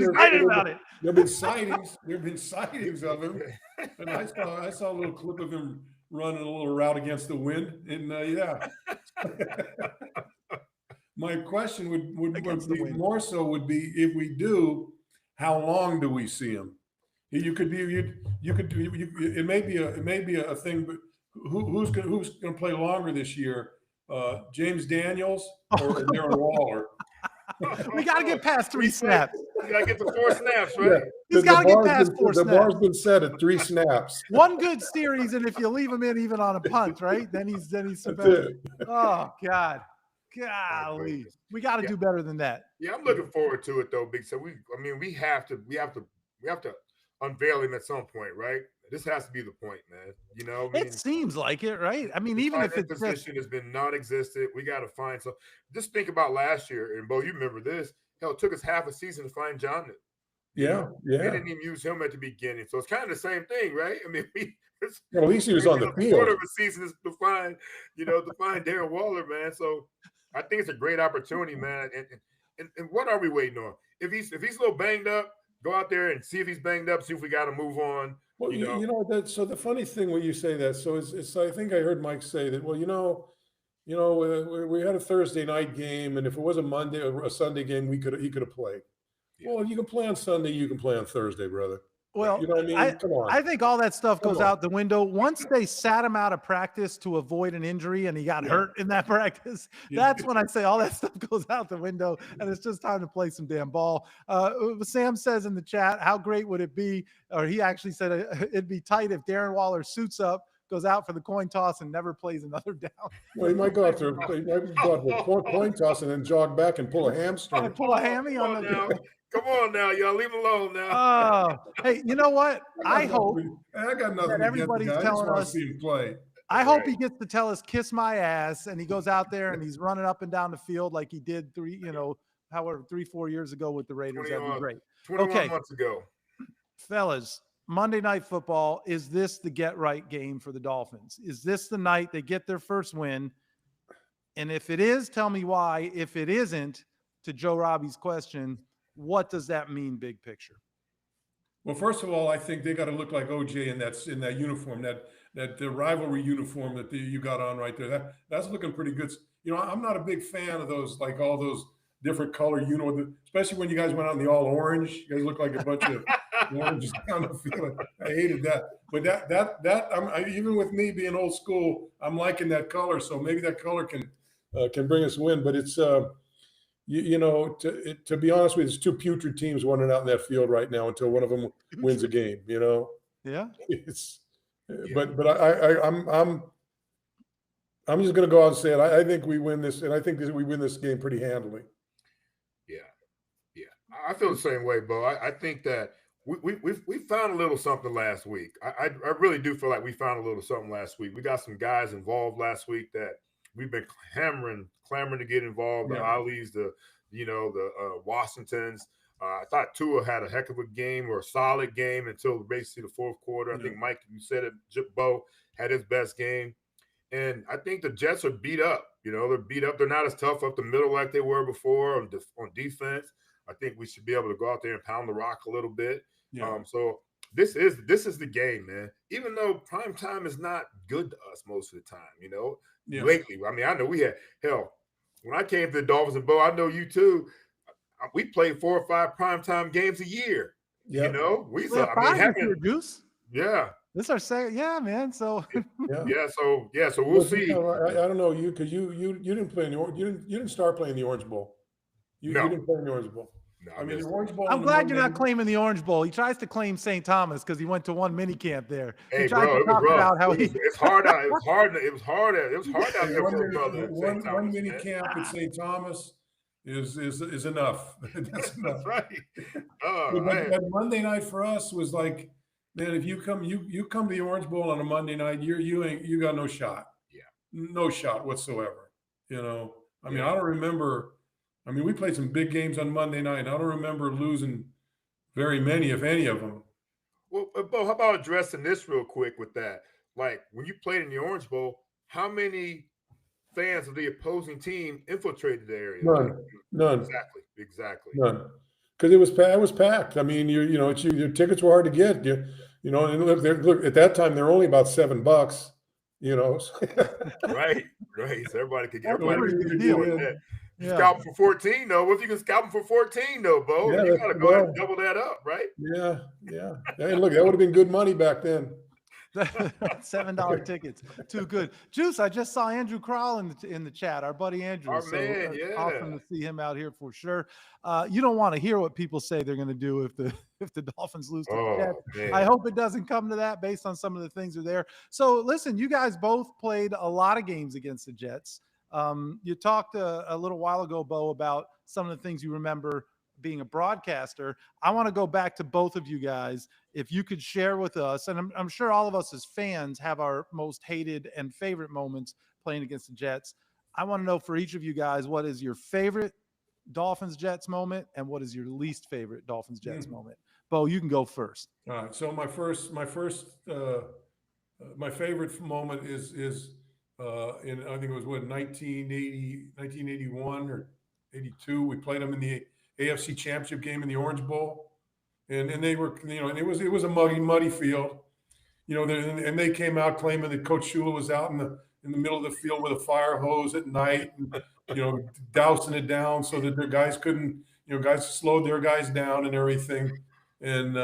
Speaker 1: excited about it.
Speaker 4: There have been sightings of him, and I saw a little clip of him running a little route against the wind, and My question would be more so would be if we do, how long do we see him? It may be a thing, but who's going to play longer this year? James Daniels or Darren Waller?
Speaker 1: We got to get past 3 snaps.
Speaker 2: We got to get to 4 snaps, right?
Speaker 1: Yeah. He's got to get past 4 snaps.
Speaker 4: The bar's been set at 3 snaps.
Speaker 1: One good series, and if you leave him in even on a punt, right? Then he's better. Oh God, golly, we got to do better than that.
Speaker 2: Yeah, I'm looking forward to it though, Big. So we have to unveil him at some point, right? This has to be the point, man.
Speaker 1: It seems like it, right? Even if it's
Speaker 2: position has been non-existent, we got to find some. Just think about last year, and Bo, you remember this? Hell, it took us half a season to find John.
Speaker 4: Yeah.
Speaker 2: They didn't even use him at the beginning, so it's kind of the same thing, right?
Speaker 4: At least he was on the field.
Speaker 2: Quarter of a season is to find Darren Waller, man. So I think it's a great opportunity, man. And what are we waiting on? If he's a little banged up, go out there and see if he's banged up. See if we got to move on.
Speaker 4: Well, so the funny thing when you say that, so it's I think I heard Mike say that. Well, we had a Thursday night game, and if it was a Monday or a Sunday game, he could have played. Yeah. Well, you can play on Sunday, you can play on Thursday, brother.
Speaker 1: Well,
Speaker 4: you know what I mean? Come on.
Speaker 1: I think all that stuff goes out the window. Once they sat him out of practice to avoid an injury and he got hurt in that practice, that's when I say all that stuff goes out the window and it's just time to play some damn ball. Sam says in the chat, how great would it be? Or he actually said it'd be tight if Darren Waller suits up, goes out for the coin toss and never plays another down.
Speaker 4: Well, he might go out there, coin toss and then jog back and pull a hamstring.
Speaker 1: Pull a hammy on the
Speaker 2: Come on now, y'all. Leave him alone now.
Speaker 1: Oh, hey, you know what? I hope
Speaker 4: I got nothing
Speaker 1: that everybody's telling us.
Speaker 4: See him play.
Speaker 1: I hope he gets to tell us "kiss my ass" and he goes out there and he's running up and down the field like he did 3-4 years ago with the Raiders. That'd be great.
Speaker 2: 21 months ago,
Speaker 1: fellas. Monday Night Football. Is this the get right game for the Dolphins? Is this the night they get their first win? And if it is, tell me why. If it isn't, to Joe Robbie's question, what does that mean, big picture?
Speaker 4: Well, first of all, I think they got to look like OJ in that uniform, that the rivalry uniform that you got on right there. That's looking pretty good. You know, I'm not a big fan of those, like all those different color, especially when you guys went on the all orange. You guys look like a bunch of oranges down the field. I hated that. But even with me being old school, I'm liking that color. So maybe that color can bring us a win. But it's to be honest with you, there's two putrid teams running out in that field right now until one of them wins a game.
Speaker 1: Yeah.
Speaker 4: But I'm just going to go out and say it. I think we win this, and I think we win this game pretty handily.
Speaker 2: Yeah. I feel the same way, Bo. I think that we found a little something last week. I really do feel like we found a little something last week. We got some guys involved last week that we've been clamoring to get involved. The Ali's, the Washingtons. I thought Tua had a heck of a game or a solid game until basically the fourth quarter. I think Mike, you said it. Bo had his best game, and I think the Jets are beat up. They're beat up. They're not as tough up the middle like they were before on defense. I think we should be able to go out there and pound the rock a little bit. So this is the game, man. Even though prime time is not good to us most of the time, lately. I mean, I know we had when I came to the Dolphins and Bo, I know you too. We played 4 or 5 primetime games a year.
Speaker 4: Yeah.
Speaker 2: We Goose. Yeah.
Speaker 1: This is our second. Yeah, man. So
Speaker 2: so we'll see.
Speaker 4: I don't know you because you didn't play in the you didn't start playing the Orange Bowl. You didn't play in the Orange Bowl.
Speaker 2: No,
Speaker 4: I mean, the Orange Bowl.
Speaker 1: I'm glad you're not claiming the Orange Bowl. He tries to claim St. Thomas because he went to one mini camp there.
Speaker 2: Hey, bro, it was rough. It's hard out. It was hard out there for a brother.
Speaker 4: One mini camp at St. Thomas is enough. That's enough.
Speaker 2: That's right.
Speaker 4: But Monday night for us was like, man, if you come to the Orange Bowl on a Monday night, you got no shot.
Speaker 2: Yeah.
Speaker 4: No shot whatsoever. I mean, I don't remember. I mean, we played some big games on Monday night. I don't remember losing very many, if any of them.
Speaker 2: Well, Bo, how about addressing this real quick with that? Like, when you played in the Orange Bowl, how many fans of the opposing team infiltrated the area?
Speaker 4: None.
Speaker 2: Exactly.
Speaker 4: None. Because it was packed. I mean, your tickets were hard to get. And look, at that time they're only about $7.
Speaker 2: Right. So everybody could get
Speaker 4: it.
Speaker 2: Scalp them for 14 though. What if you can scalp them for 14 though, Bo? You gotta go ahead and double that up, right?
Speaker 4: Yeah. Hey, look, that would have been good money back then.
Speaker 1: $7 tickets. Too good. Juice, I just saw Andrew Crowell in the chat, our buddy Andrew.
Speaker 2: Man,
Speaker 1: awesome to see him out here for sure. You don't want to hear what people say they're going to do if the Dolphins lose to the Jets.
Speaker 2: Man.
Speaker 1: I hope it doesn't come to that based on some of the things that are there. So listen, you guys both played a lot of games against the Jets. You talked a little while ago, Bo, about some of the things you remember being a broadcaster. I want to go back to both of you guys. If you could share with us, and I'm sure all of us as fans have our most hated and favorite moments playing against the Jets. I want to know for each of you guys, what is your favorite Dolphins-Jets moment and what is your least favorite Dolphins-Jets moment? Bo, you can go first.
Speaker 4: All right. So my favorite moment is in, I think it was 1981 or 82. We played them in the AFC Championship game in the Orange Bowl, and they were, and it was a muddy field, and they came out claiming that Coach Shula was out in the middle of the field with a fire hose at night, and, dousing it down so that their guys couldn't, guys slowed their guys down and everything, and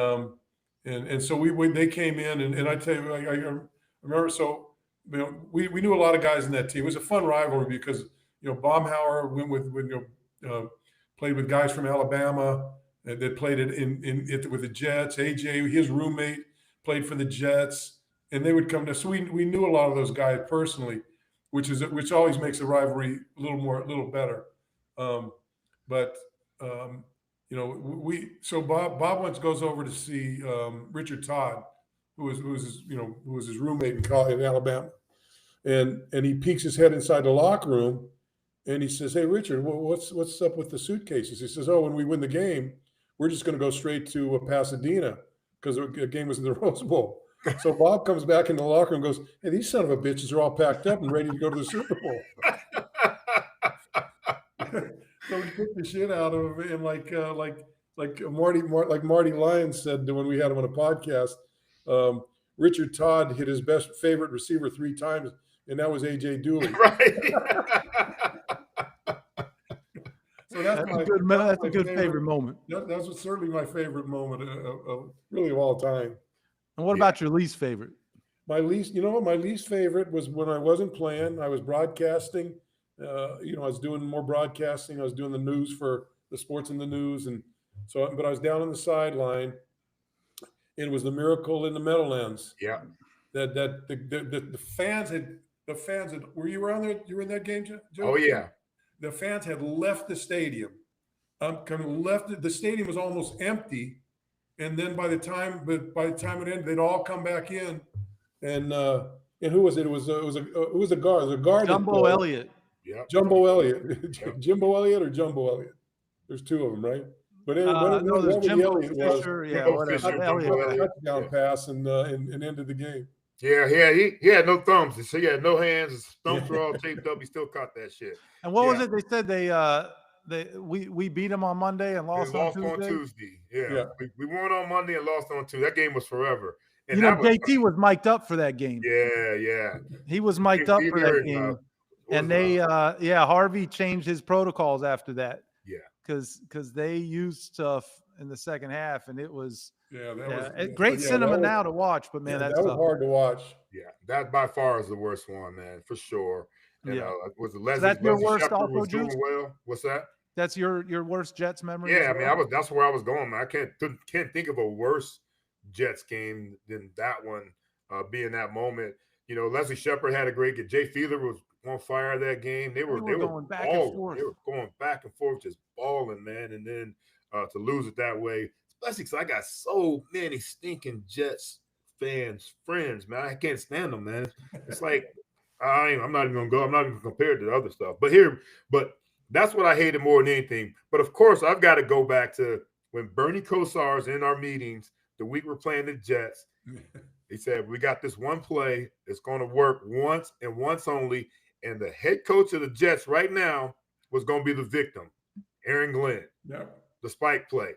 Speaker 4: so they came in, and I tell you, I remember, so we knew a lot of guys in that team. It was a fun rivalry because Baumhauer went with played with guys from Alabama that played it with the Jets. AJ, his roommate, played for the Jets, and they would come to. So we knew a lot of those guys personally, which always makes the rivalry a little better. So Bob once goes over to see Richard Todd, who was his roommate in Alabama, and he peeks his head inside the locker room. And he says, "Hey, Richard, what's up with the suitcases?" He says, "Oh, when we win the game, we're just going to go straight to Pasadena because the game was in the Rose Bowl." So Bob comes back in the locker room and goes, "Hey, these son of a bitches are all packed up and ready to go to the Super Bowl." So we took the shit out of him, and like Marty Lyons said when we had him on a podcast, Richard Todd hit his favorite receiver 3 times, and that was A.J. Dooley.
Speaker 2: Right.
Speaker 4: So
Speaker 1: that's a good favorite moment.
Speaker 4: That's certainly my favorite moment really of all time.
Speaker 1: And what about your least favorite?
Speaker 4: My least favorite was when I wasn't playing. I was broadcasting. I was doing more broadcasting. I was doing the news for the sports and the news, and so. But I was down on the sideline. It was the Miracle in the Meadowlands.
Speaker 2: Yeah.
Speaker 4: That the fans had. Were you around there? You were in that game, Joe?
Speaker 2: Oh yeah.
Speaker 4: The fans had left the stadium. The stadium was almost empty, and then by the time it ended, they'd all come back in. And who was it? It was a guard. It was a guard.
Speaker 1: Jumbo Elliott.
Speaker 2: Yeah.
Speaker 4: Jumbo Elliott. Jimbo Elliott or Jumbo Elliott? There's 2 of them, right? But anyway,
Speaker 1: no, there's Jimbo Fisher.
Speaker 2: Yeah, whatever.
Speaker 4: Touchdown pass and ended the game.
Speaker 2: Yeah, he had no thumbs. So he had no hands. His thumbs were all taped up. He still caught that shit.
Speaker 1: And what was it? They said we beat them on Monday and lost on Tuesday.
Speaker 2: Yeah. We won on Monday and lost on Tuesday. That game was forever. And
Speaker 1: JT was mic'd up for that game.
Speaker 2: Yeah.
Speaker 1: He was mic'd up for that game. And Harvey changed his protocols after that.
Speaker 2: Yeah.
Speaker 1: Because they used stuff in the second half, and it was
Speaker 4: great
Speaker 1: cinema now to watch. But man,
Speaker 4: that was hard to watch.
Speaker 2: Yeah, that by far is the worst one, man, for sure. And was it Leslie?
Speaker 1: That's your worst
Speaker 2: Shepard
Speaker 1: also,
Speaker 2: was doing well. What's that?
Speaker 1: That's your worst Jets memory.
Speaker 2: Yeah, I mean, that's where I was going, man. I can't think of a worse Jets game than that one. Being that moment, Leslie Shepard had a great game. Jay Fiedler was on fire that game. They were
Speaker 1: going back and forth.
Speaker 2: They were going back and forth, just balling, man. And then to lose it that way, especially because I got so many stinking Jets friends, man. I can't stand them, man. It's like I'm not even gonna go. I'm not even compared to the other stuff. But that's what I hated more than anything. But of course, I've got to go back to when Bernie Kosar's in our meetings the week we're playing the Jets. He said, we got this one play that's going to work once and once only. And the head coach of the Jets right now was going to be the victim, Aaron Glenn.
Speaker 4: Yep.
Speaker 2: The spike play.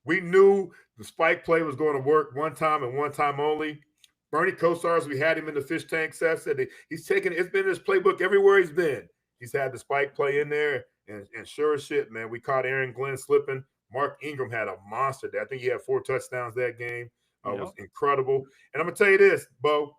Speaker 2: We knew the spike play was going to work one time and one time only. Bernie Kosar, we had him in the fish tank, Seth said he's taken it's been in his playbook everywhere he's been. He's had the spike play in there. And sure as shit, man, we caught Aaron Glenn slipping. Mark Ingram had a monster day. I think he had 4 touchdowns that game. It was incredible. And I'm going to tell you this, Bo.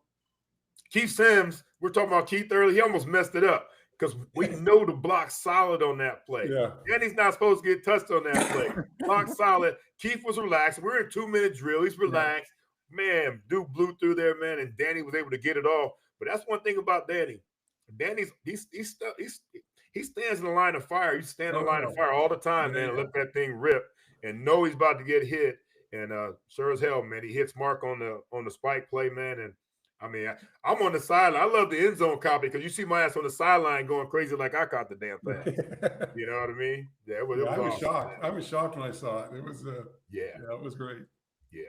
Speaker 2: Keith Sims, we're talking about Keith earlier. He almost messed it up because we know the block solid on that play.
Speaker 4: Yeah.
Speaker 2: And he's not supposed to get touched on that play. Block solid. Keith was relaxed. We're in 2-minute drill. He's relaxed. Man, dude blew through there, man, and Danny was able to get it off. But that's one thing about Danny. Danny's he stands in the line of fire. He stands in the line of fire all the time, man, and let that thing rip and know he's about to get hit. And sure as hell, man, he hits Mark on the spike play, man. And I mean, I'm on the sideline. I love the end zone copy because you see my ass on the sideline going crazy like I caught the damn thing. You know what I mean? Yeah, it was
Speaker 4: I was
Speaker 2: awesome,
Speaker 4: shocked.
Speaker 2: man.
Speaker 4: I was shocked when I saw it. It was it was great.
Speaker 2: Yeah.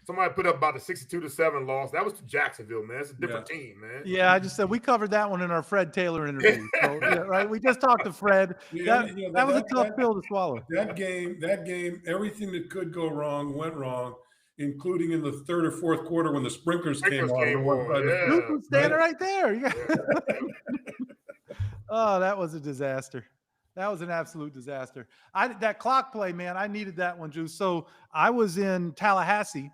Speaker 2: Somebody put up about the 62-7 loss. That was to Jacksonville, man. It's a different team, man.
Speaker 1: Yeah, I just said we covered that one in our Fred Taylor interview. So, right? We just talked to Fred. That was a tough pill to swallow.
Speaker 4: That game, everything that could go wrong went wrong, including in the 3rd or 4th quarter when the sprinklers came on.
Speaker 1: Luke was standing right there. Yeah. Oh, that was a disaster. That was an absolute disaster. That clock play, man, I needed that one, Juice. So I was in Tallahassee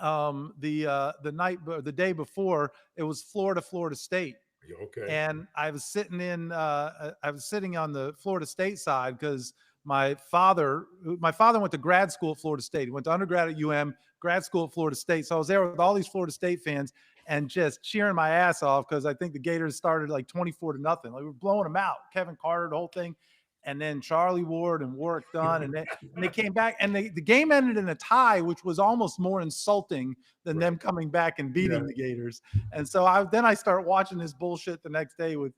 Speaker 1: the day before. It was Florida State.
Speaker 2: Okay.
Speaker 1: And I was sitting on the Florida State side because my father went to grad school at Florida State. He went to undergrad at UM, grad school at Florida State. So I was there with all these Florida State fans and just cheering my ass off because I think the Gators started like 24-0. Like we were blowing them out. Kevin Carter, the whole thing. And then Charlie Ward and Warwick Dunn, and they came back, and the game ended in a tie, which was almost more insulting than them coming back and beating the Gators. And so I start watching this bullshit the next day with,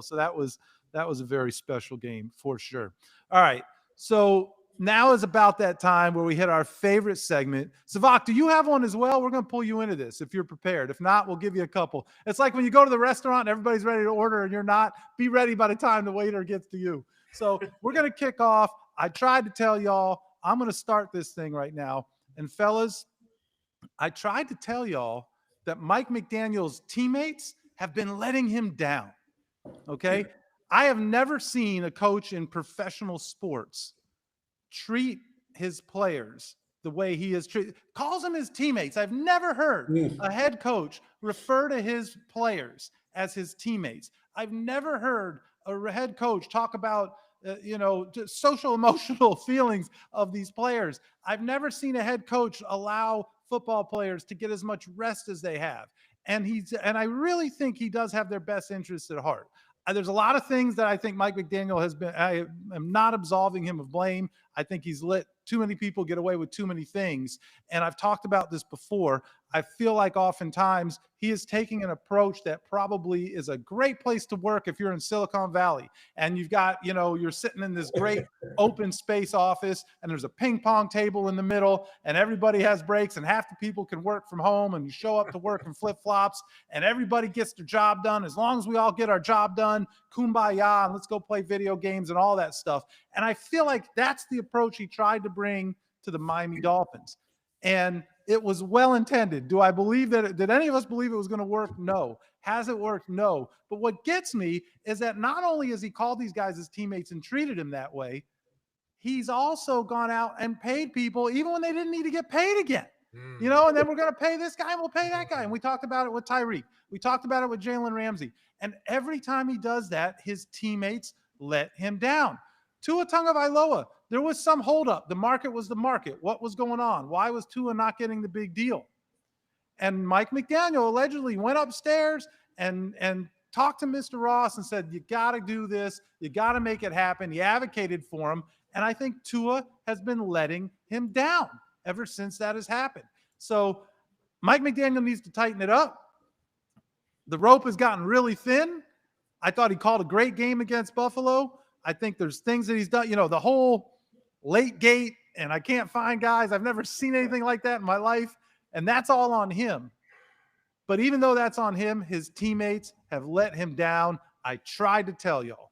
Speaker 1: so that was a very special game for sure. All right. So now is about that time where we hit our favorite segment. Savak, do you have one as well? We're going to pull you into this if you're prepared. If not, we'll give you a couple. It's like when you go to the restaurant and everybody's ready to order and you're not. Be ready by the time the waiter gets to you. So we're going to kick off. I tried to tell y'all I'm going to start this thing right now. And fellas, I tried to tell y'all that Mike McDaniel's teammates have been letting him down. Okay. I have never seen a coach in professional sports treat his players the way he is treated, calls them his teammates. I've never heard a head coach refer to his players as his teammates. I've never heard a head coach talk about just social emotional feelings of these players. I've never seen a head coach allow football players to get as much rest as they have. And I really think he does have their best interests at heart. There's a lot of things that I think Mike McDaniel has been, I am not absolving him of blame. I think he's let too many people get away with too many things. And I've talked about this before. I feel like oftentimes he is taking an approach that probably is a great place to work if you're in Silicon Valley and you've got, you're sitting in this great open space office and there's a ping pong table in the middle and everybody has breaks and half the people can work from home and you show up to work in flip flops and everybody gets their job done. As long as we all get our job done, kumbaya, and let's go play video games and all that stuff. And I feel like that's the approach he tried to bring to the Miami Dolphins. And it was well intended. Do I believe that? Did any of us believe it was going to work? No. Has it worked? No. But what gets me is that not only has he called these guys his teammates and treated him that way, he's also gone out and paid people even when they didn't need to get paid again. And then we're going to pay this guy and we'll pay that guy. And we talked about it with Tyreek. We talked about it with Jalen Ramsey. And every time he does that, his teammates let him down. Tua Tagovailoa, there was some holdup. The market was the market. What was going on? Why was Tua not getting the big deal? And Mike McDaniel allegedly went upstairs and talked to Mr. Ross and said, you got to do this. You got to make it happen. He advocated for him. And I think Tua has been letting him down ever since that has happened. So Mike McDaniel needs to tighten it up. The rope has gotten really thin. I thought he called a great game against Buffalo. I think there's things that he's done, the whole late gate, and I can't find guys. I've never seen anything like that in my life, and that's all on him. But even though that's on him, his teammates have let him down. I tried to tell y'all.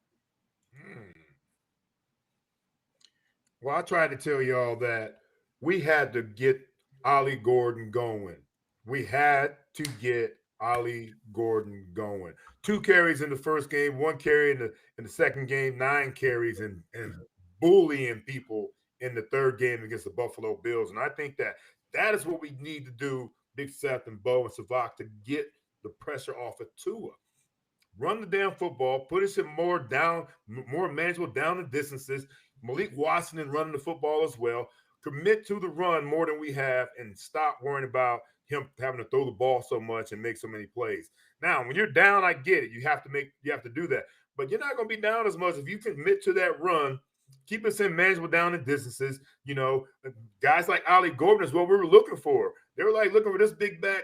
Speaker 2: Well, I tried to tell y'all that we had to get Ollie Gordon going. We had to get Ollie Gordon going. 2 carries in the first game, 1 carry in the second game, 9 carries and bullying people in the third game against the Buffalo Bills. And I think that is what we need to do, Big Seth and Bo and Savak, to get the pressure off of Tua. Run the damn football, put us in more manageable down the distances. Malik Washington running the football as well. Commit to the run more than we have and stop worrying about him having to throw the ball so much and make so many plays. Now, when you're down, I get it. You have to do that. But you're not going to be down as much if you commit to that run. Keep us in manageable down the distances. Guys like Ollie Gordon is what we were looking for. They were like looking for this big back,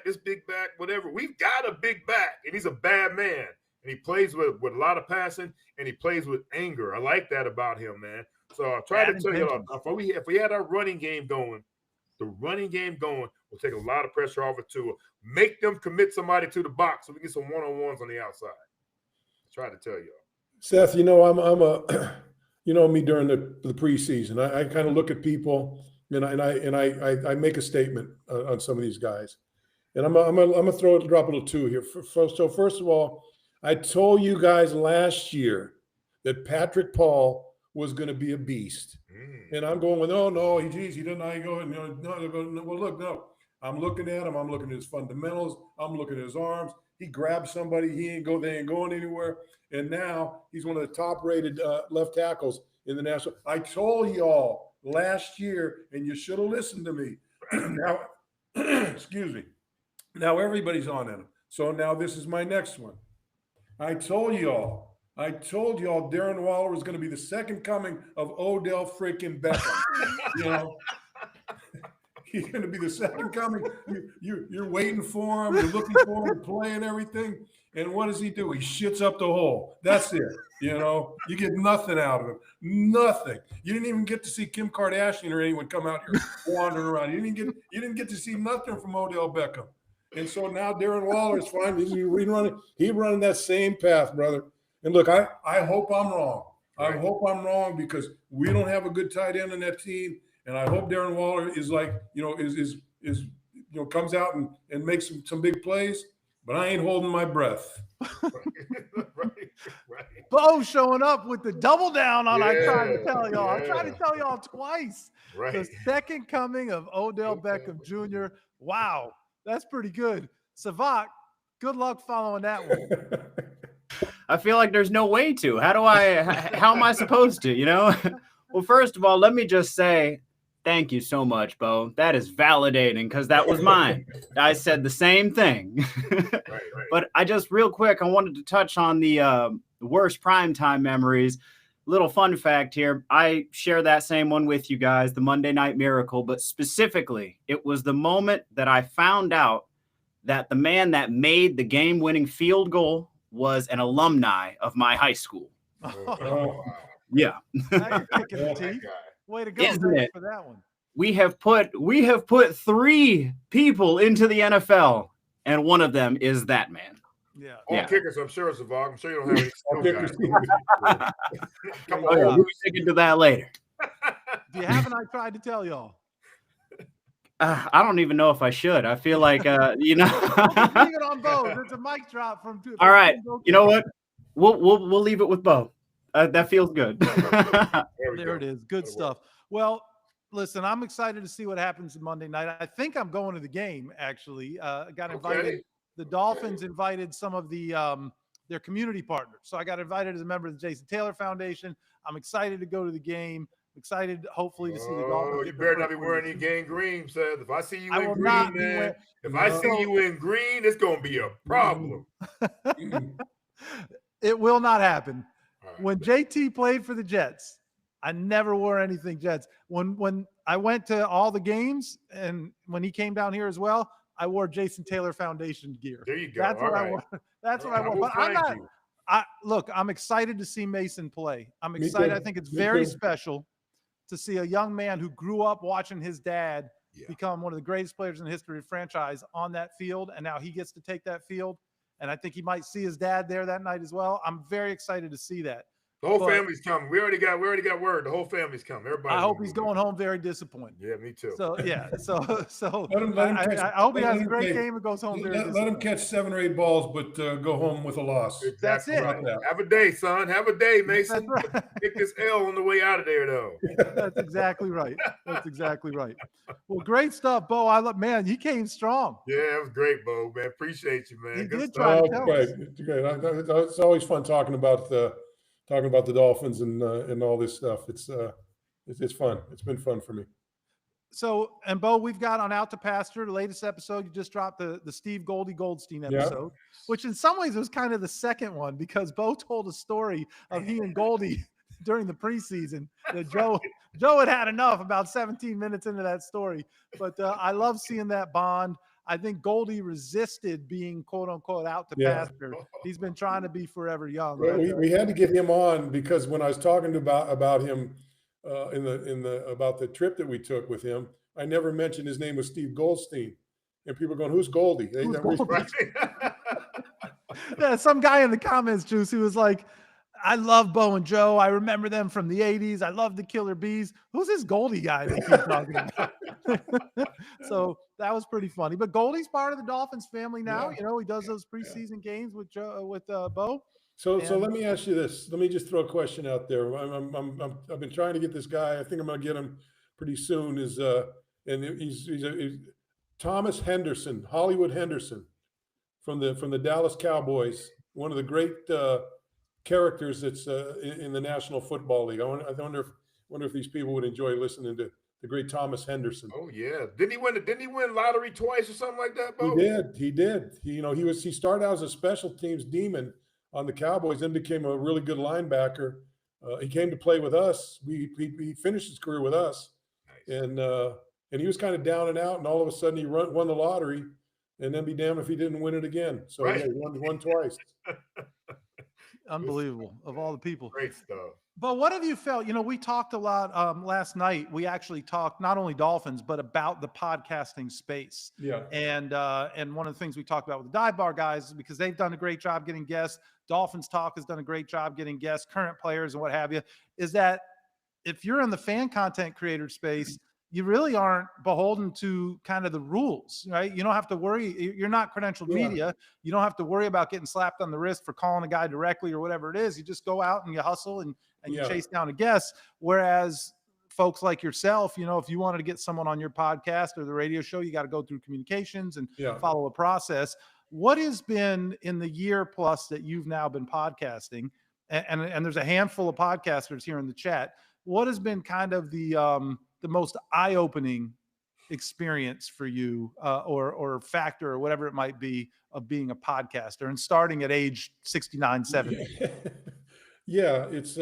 Speaker 2: whatever. We've got a big back, and he's a bad man. And he plays with a lot of passing, and he plays with anger. I like that about him, man. So I try to tell you, if we had our running game going, will take a lot of pressure off of Tua. Make them commit somebody to the box so we get some one-on-ones on the outside. Try to tell y'all.
Speaker 4: Seth, I'm a, me during the preseason. I kind of look at people and I make a statement on some of these guys, and I'm gonna drop a little 2 here. So first of all, I told you guys last year that Patrick Paul was going to be a beast. And I'm going with, oh, no, he didn't. I go, no, well, look, no. I'm looking at him. I'm looking at his fundamentals. I'm looking at his arms. He grabbed somebody. They ain't going anywhere. And now he's one of the top-rated left tackles in the national. I told y'all last year, and you should have listened to me. Now, excuse me. Now everybody's on him. So now this is my next one. I told y'all Darren Waller was going to be the second coming of Odell freaking Beckham. He's going to be the second coming. You're waiting for him. You're looking for him to play and everything. And what does he do? He shits up the hole. That's it. You get nothing out of him. Nothing. You didn't even get to see Kim Kardashian or anyone come out here wandering around. You didn't get to see nothing from Odell Beckham. And so now Darren Waller is fine. He's running that same path, brother. And look, I hope I'm wrong. I hope I'm wrong because we don't have a good tight end on that team. And I hope Darren Waller is like, comes out and makes some big plays, but I ain't holding my breath.
Speaker 2: Right.
Speaker 1: Bo showing up with the double down on I tried to tell y'all. I'm trying to tell y'all twice.
Speaker 2: Right.
Speaker 1: The second coming of Odell Beckham Jr. Wow, that's pretty good. Savak, good luck following that one.
Speaker 3: I feel like there's no way to. How am I supposed to, Well, first of all, let me just say thank you so much, Bo. That is validating because that was mine. I said the same thing.
Speaker 2: Right.
Speaker 3: But I just real quick, I wanted to touch on the worst primetime memories. Little fun fact here. I share that same one with you guys, the Monday Night Miracle, but specifically, it was the moment that I found out that the man that made the game-winning field goal was an alumni of my high school.
Speaker 2: Wow.
Speaker 3: Yeah.
Speaker 1: Now you're kicking the teeth. Way to go.
Speaker 3: Isn't it?
Speaker 1: For that one.
Speaker 3: We have put 3 people into the NFL, and one of them is that man.
Speaker 2: Yeah. All kickers, I'm sure, Savak. I'm sure you don't have any skill
Speaker 4: kickers.
Speaker 2: Come
Speaker 3: on. We'll dig into that later.
Speaker 1: Do you haven't I tried to tell y'all?
Speaker 3: I don't even know if I should. I feel like,
Speaker 1: Leave it on Bo. There's a mic drop from two.
Speaker 3: All right. You know what? We'll leave it with Bo. That feels good.
Speaker 1: There it is. Good stuff. Well, listen, I'm excited to see what happens Monday night. I think I'm going to the game, actually. Got invited. Okay. The Dolphins invited some of their community partners. So I got invited as a member of the Jason Taylor Foundation. I'm excited to go to the game. Excited, hopefully, to see the Dolphins.
Speaker 2: You better not be wearing any game green, Seth. If I see you in green, man, I see you in green, it's going to be a problem.
Speaker 1: It will not happen. Right. When JT played for the Jets, I never wore anything Jets. When I went to all the games and when he came down here as well, I wore Jason Taylor Foundation gear.
Speaker 2: There you go.
Speaker 1: That's what I wore. That's what I wore. But I'm not. Look, I'm excited to see Mason play. I'm excited. I think it's very special to see a young man who grew up watching his dad become one of the greatest players in the history of the franchise on that field, and now he gets to take that field. And I think he might see his dad there that night as well. I'm very excited to see that.
Speaker 2: The whole family's coming. We already got word. The whole family's coming. Everybody.
Speaker 1: I hope he's going home very disappointed.
Speaker 2: Yeah, me too.
Speaker 1: So yeah. So I hope he has a great game and goes home very disappointed.
Speaker 4: Let him catch 7 or 8 balls, but go home with a loss.
Speaker 2: Exactly.
Speaker 1: That's it.
Speaker 2: Right. Have a day, son. Have a day, Mason. Right. Pick this L on the way out of there, though.
Speaker 1: That's exactly right. That's exactly right. Well, great stuff, Bo. Man, he came strong.
Speaker 2: Yeah, it was great, Bo. Man, appreciate you, man.
Speaker 1: He did try to tell us.
Speaker 4: It's always fun talking about the Dolphins and all this stuff. It's fun. It's been fun for me.
Speaker 1: So, and Bo, we've got on Out to Pasture, the latest episode. You just dropped the Steve Goldstein episode, which in some ways was kind of the second one because Bo told a story of he and Goldie during the preseason that Joe had enough about 17 minutes into that story. But I love seeing that bond. I think Goldie resisted being "quote unquote" out to pasture. He's been trying to be forever young.
Speaker 4: Well, we had to get him on because when I was talking about him about the trip that we took with him, I never mentioned his name was Steve Goldstein, and people are going, "Who's Goldie?"
Speaker 1: Who's Goldie? Yeah, some guy in the comments, Juice, he was like, I love Bo and Joe. I remember them from the 80s. I love the Killer Bees. Who's this Goldie guy they keep talking about? So that was pretty funny. But Goldie's part of the Dolphins family now. You know, he does those preseason games with Bo.
Speaker 4: So let me ask you this. Let me just throw a question out there. I've been trying to get this guy. I think I'm going to get him pretty soon. He's Thomas Henderson, Hollywood Henderson, from the Dallas Cowboys. One of the great characters that's in the National Football League. I wonder if these people would enjoy listening to the great Thomas Henderson.
Speaker 2: Oh yeah, didn't he win lottery twice or something like that, Bo?
Speaker 4: He did. He started out as a special teams demon on the Cowboys, then became a really good linebacker. He came to play with us. He finished his career with us, nice. And he was kind of down and out, and all of a sudden he won the lottery, and then be damned if he didn't win it again. So right. He won twice.
Speaker 1: Unbelievable, of all the people.
Speaker 2: Great stuff.
Speaker 1: But what have you felt? We talked a lot last night. We actually talked not only Dolphins, but about the podcasting space.
Speaker 4: Yeah.
Speaker 1: And one of the things we talked about with the Dive Bar guys, because they've done a great job getting guests, Dolphins Talk has done a great job getting guests, current players and what have you, is that if you're in the fan content creator space, you really aren't beholden to kind of the rules, right? You don't have to worry. You're not credentialed media. You don't have to worry about getting slapped on the wrist for calling a guy directly or whatever it is. You just go out and you hustle and you chase down a guest. Whereas folks like yourself, if you wanted to get someone on your podcast or the radio show, you got to go through communications and follow a process. What has been in the year plus that you've now been podcasting, and there's a handful of podcasters here in the chat, what has been kind of the most eye-opening experience for you, or factor, or whatever it might be, of being a podcaster and starting at age 69, 70?
Speaker 4: Yeah, it's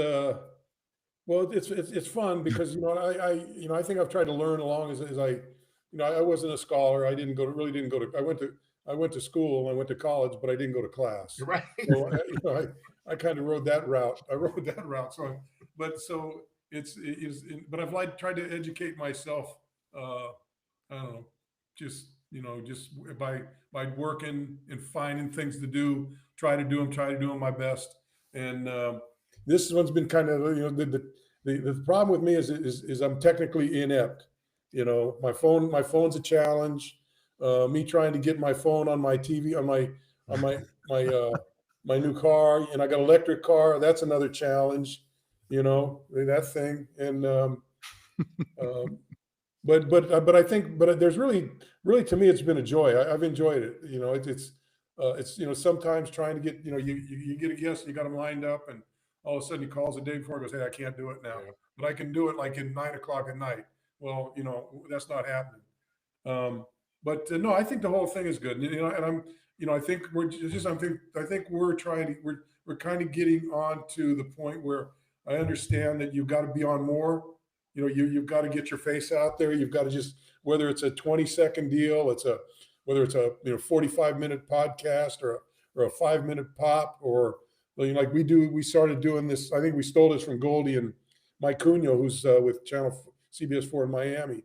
Speaker 4: fun because I think I've tried to learn along as I I wasn't a scholar. I didn't go to I went to school, I went to college, but I didn't go to class.
Speaker 2: Right.
Speaker 4: So I kind of rode that route. So but I've tried to educate myself. I don't know, just by working and finding things to do, try to do them my best. And this one's been kind of the problem with me is I'm technically inept. My phone's a challenge. Me trying to get my phone on my TV on my new car, and I got an electric car. That's another challenge. That thing. And but I think there's really to me it's been a joy. I've enjoyed it. It's sometimes trying to get you get a guest, you got them lined up, and all of a sudden he calls the day before and goes, "Hey, I can't do it now, but I can do it like at 9 o'clock at night." Well, that's not happening. But no, I think the whole thing is good. And I'm I think we're we're kind of getting on to the point where I understand that you've got to be on more. You've got to get your face out there. You've got to just, whether it's a 20-second deal, whether it's a 45-minute podcast or a 5-minute pop, or like we started doing this. I think we stole this from Goldie and Mike Cunha, who's with Channel CBS 4 in Miami.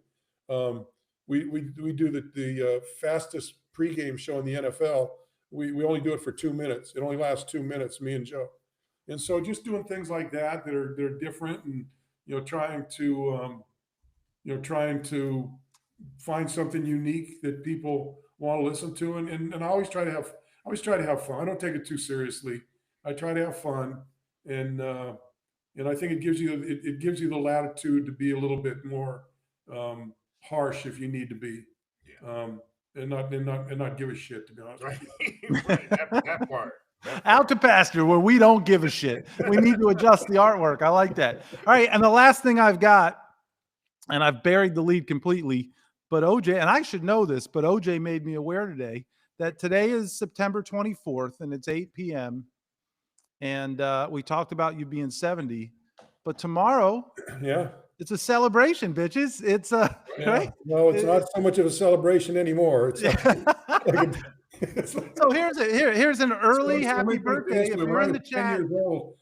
Speaker 4: We do the fastest pregame show in the NFL. We only do it for 2 minutes. It only lasts 2 minutes, me and Joe. And so just doing things like that are different, and trying to find something unique that people want to listen to, and I always try to have fun. I don't take it too seriously. I try to have fun, and I think it gives you the latitude to be a little bit more harsh if you need to be, and not give a shit, to be honest.
Speaker 2: Right. That part.
Speaker 1: Out to pasture, where we don't give a shit. We need to adjust the artwork. I like that. All right, and the last thing I've got, and I've buried the lead completely, but OJ, and I should know this, but OJ made me aware today that today is September 24th, and it's 8 p.m., and we talked about you being 70, but tomorrow, it's a celebration, bitches. It's right?
Speaker 4: No, it's not so much of a celebration anymore. It's
Speaker 1: so here's an early happy birthday. If you're in the chat,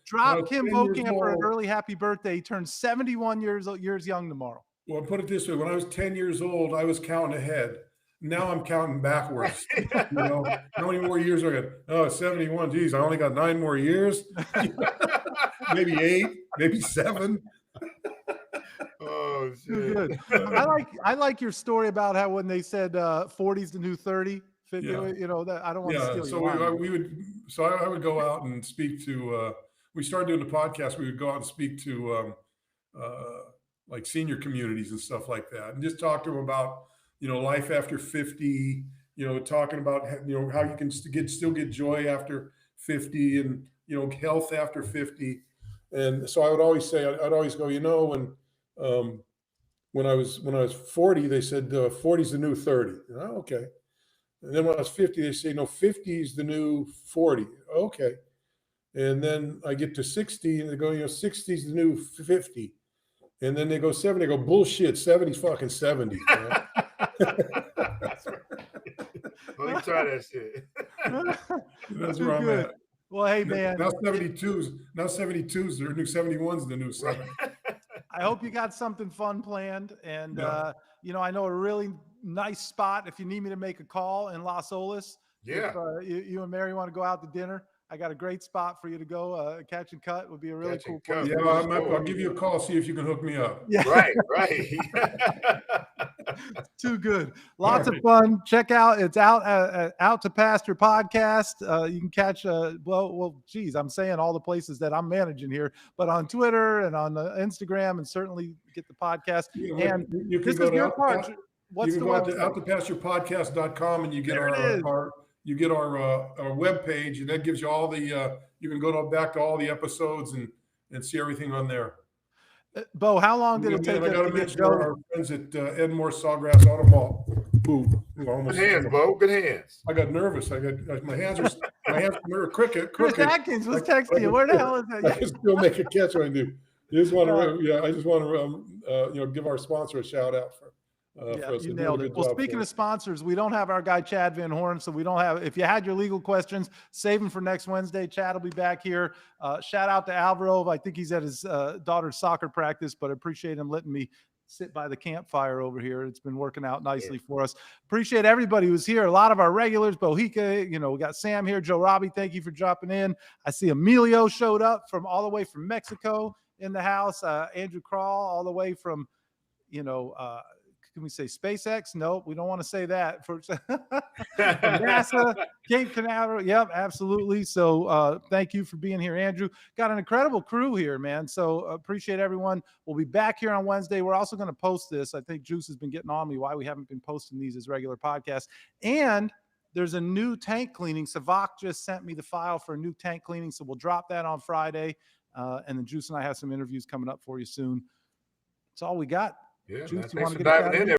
Speaker 1: drop Kim Bokamper an early happy birthday. He turns 71 years young tomorrow.
Speaker 4: Well, put it this way: when I was 10 years old, I was counting ahead. Now I'm counting backwards. How many more years I got? Oh, 71. Geez, I only got 9 more years. Maybe 8, maybe 7.
Speaker 2: Oh shit!
Speaker 1: Good. I like your story about how when they said 40's the new 30. That I don't want to steal your
Speaker 4: I would go out and speak to. We started doing the podcast. We would go out and speak to like senior communities and stuff like that, and just talk to them about life after 50. Talking about how you can still get joy after 50, and health after 50. And so I would always say, I'd always go, when I was 40, they said 40's the new 30. Oh, okay. And then when I was 50, they say, no, 50 is the new 40. Okay. And then I get to 60, and they go, 60 is the new 50. And then they go 70. I go, bullshit, 70's fucking 70.
Speaker 2: Let me try that shit.
Speaker 4: That's where I'm at.
Speaker 1: Well, hey, man.
Speaker 4: Now 72's their new 71's the new 70.
Speaker 1: I hope you got something fun planned. And, I know a really nice spot if you need me to make a call in Las Olas.
Speaker 2: Yeah.
Speaker 1: If you and Mary want to go out to dinner, I got a great spot for you to go. Catch and cut would be a really cool place.
Speaker 4: Yeah, I'll give you a call, see if you can hook me up.
Speaker 1: Yeah.
Speaker 2: Right.
Speaker 1: Too good. Lots of fun. Check out, it's out to pasture podcast. You can catch geez, I'm saying all the places that I'm managing here, but on Twitter and on Instagram, and certainly get the podcast. And
Speaker 4: you can
Speaker 1: this is your part. What's the website?
Speaker 4: outtopasturePodcast.com, and you get our web page, and that gives you all the you can go back to all the episodes and see everything on there.
Speaker 1: Bo, how long did it take?
Speaker 4: I got to mention our friends at Edmore Sawgrass Auto Mall.
Speaker 2: Good hands, Bo. Good hands.
Speaker 4: I got nervous. My hands were crooked.
Speaker 1: Chris Atkins was texting you. Where the hell is that?
Speaker 4: I can still make a catch when I do. I just want to give our sponsor a shout out for us.
Speaker 1: You nailed it. Well, speaking of sponsors, we don't have our guy Chad Van Horn, so we don't have. If you had your legal questions, save them for next Wednesday. Chad will be back here. Shout out to Alvaro. I think he's at his daughter's soccer practice, but I appreciate him letting me sit by the campfire over here. It's been working out nicely for us. Appreciate everybody who's here. A lot of our regulars, Bohica, we got Sam here. Joe Robbie, thank you for dropping in. I see Emilio showed up from all the way from Mexico in the house. Andrew Crawl all the way from, can we say SpaceX? Nope, we don't want to say that. From NASA, Cape Canaveral. Yep, absolutely. So thank you for being here, Andrew. Got an incredible crew here, man. So appreciate everyone. We'll be back here on Wednesday. We're also going to post this. I think Juice has been getting on me why we haven't been posting these as regular podcasts. And there's a new tank cleaning. Savak just sent me the file for a new tank cleaning. So we'll drop that on Friday. And then Juice and I have some interviews coming up for you soon. That's all we got.
Speaker 2: Yeah,
Speaker 1: Juice,
Speaker 2: thanks for diving in there.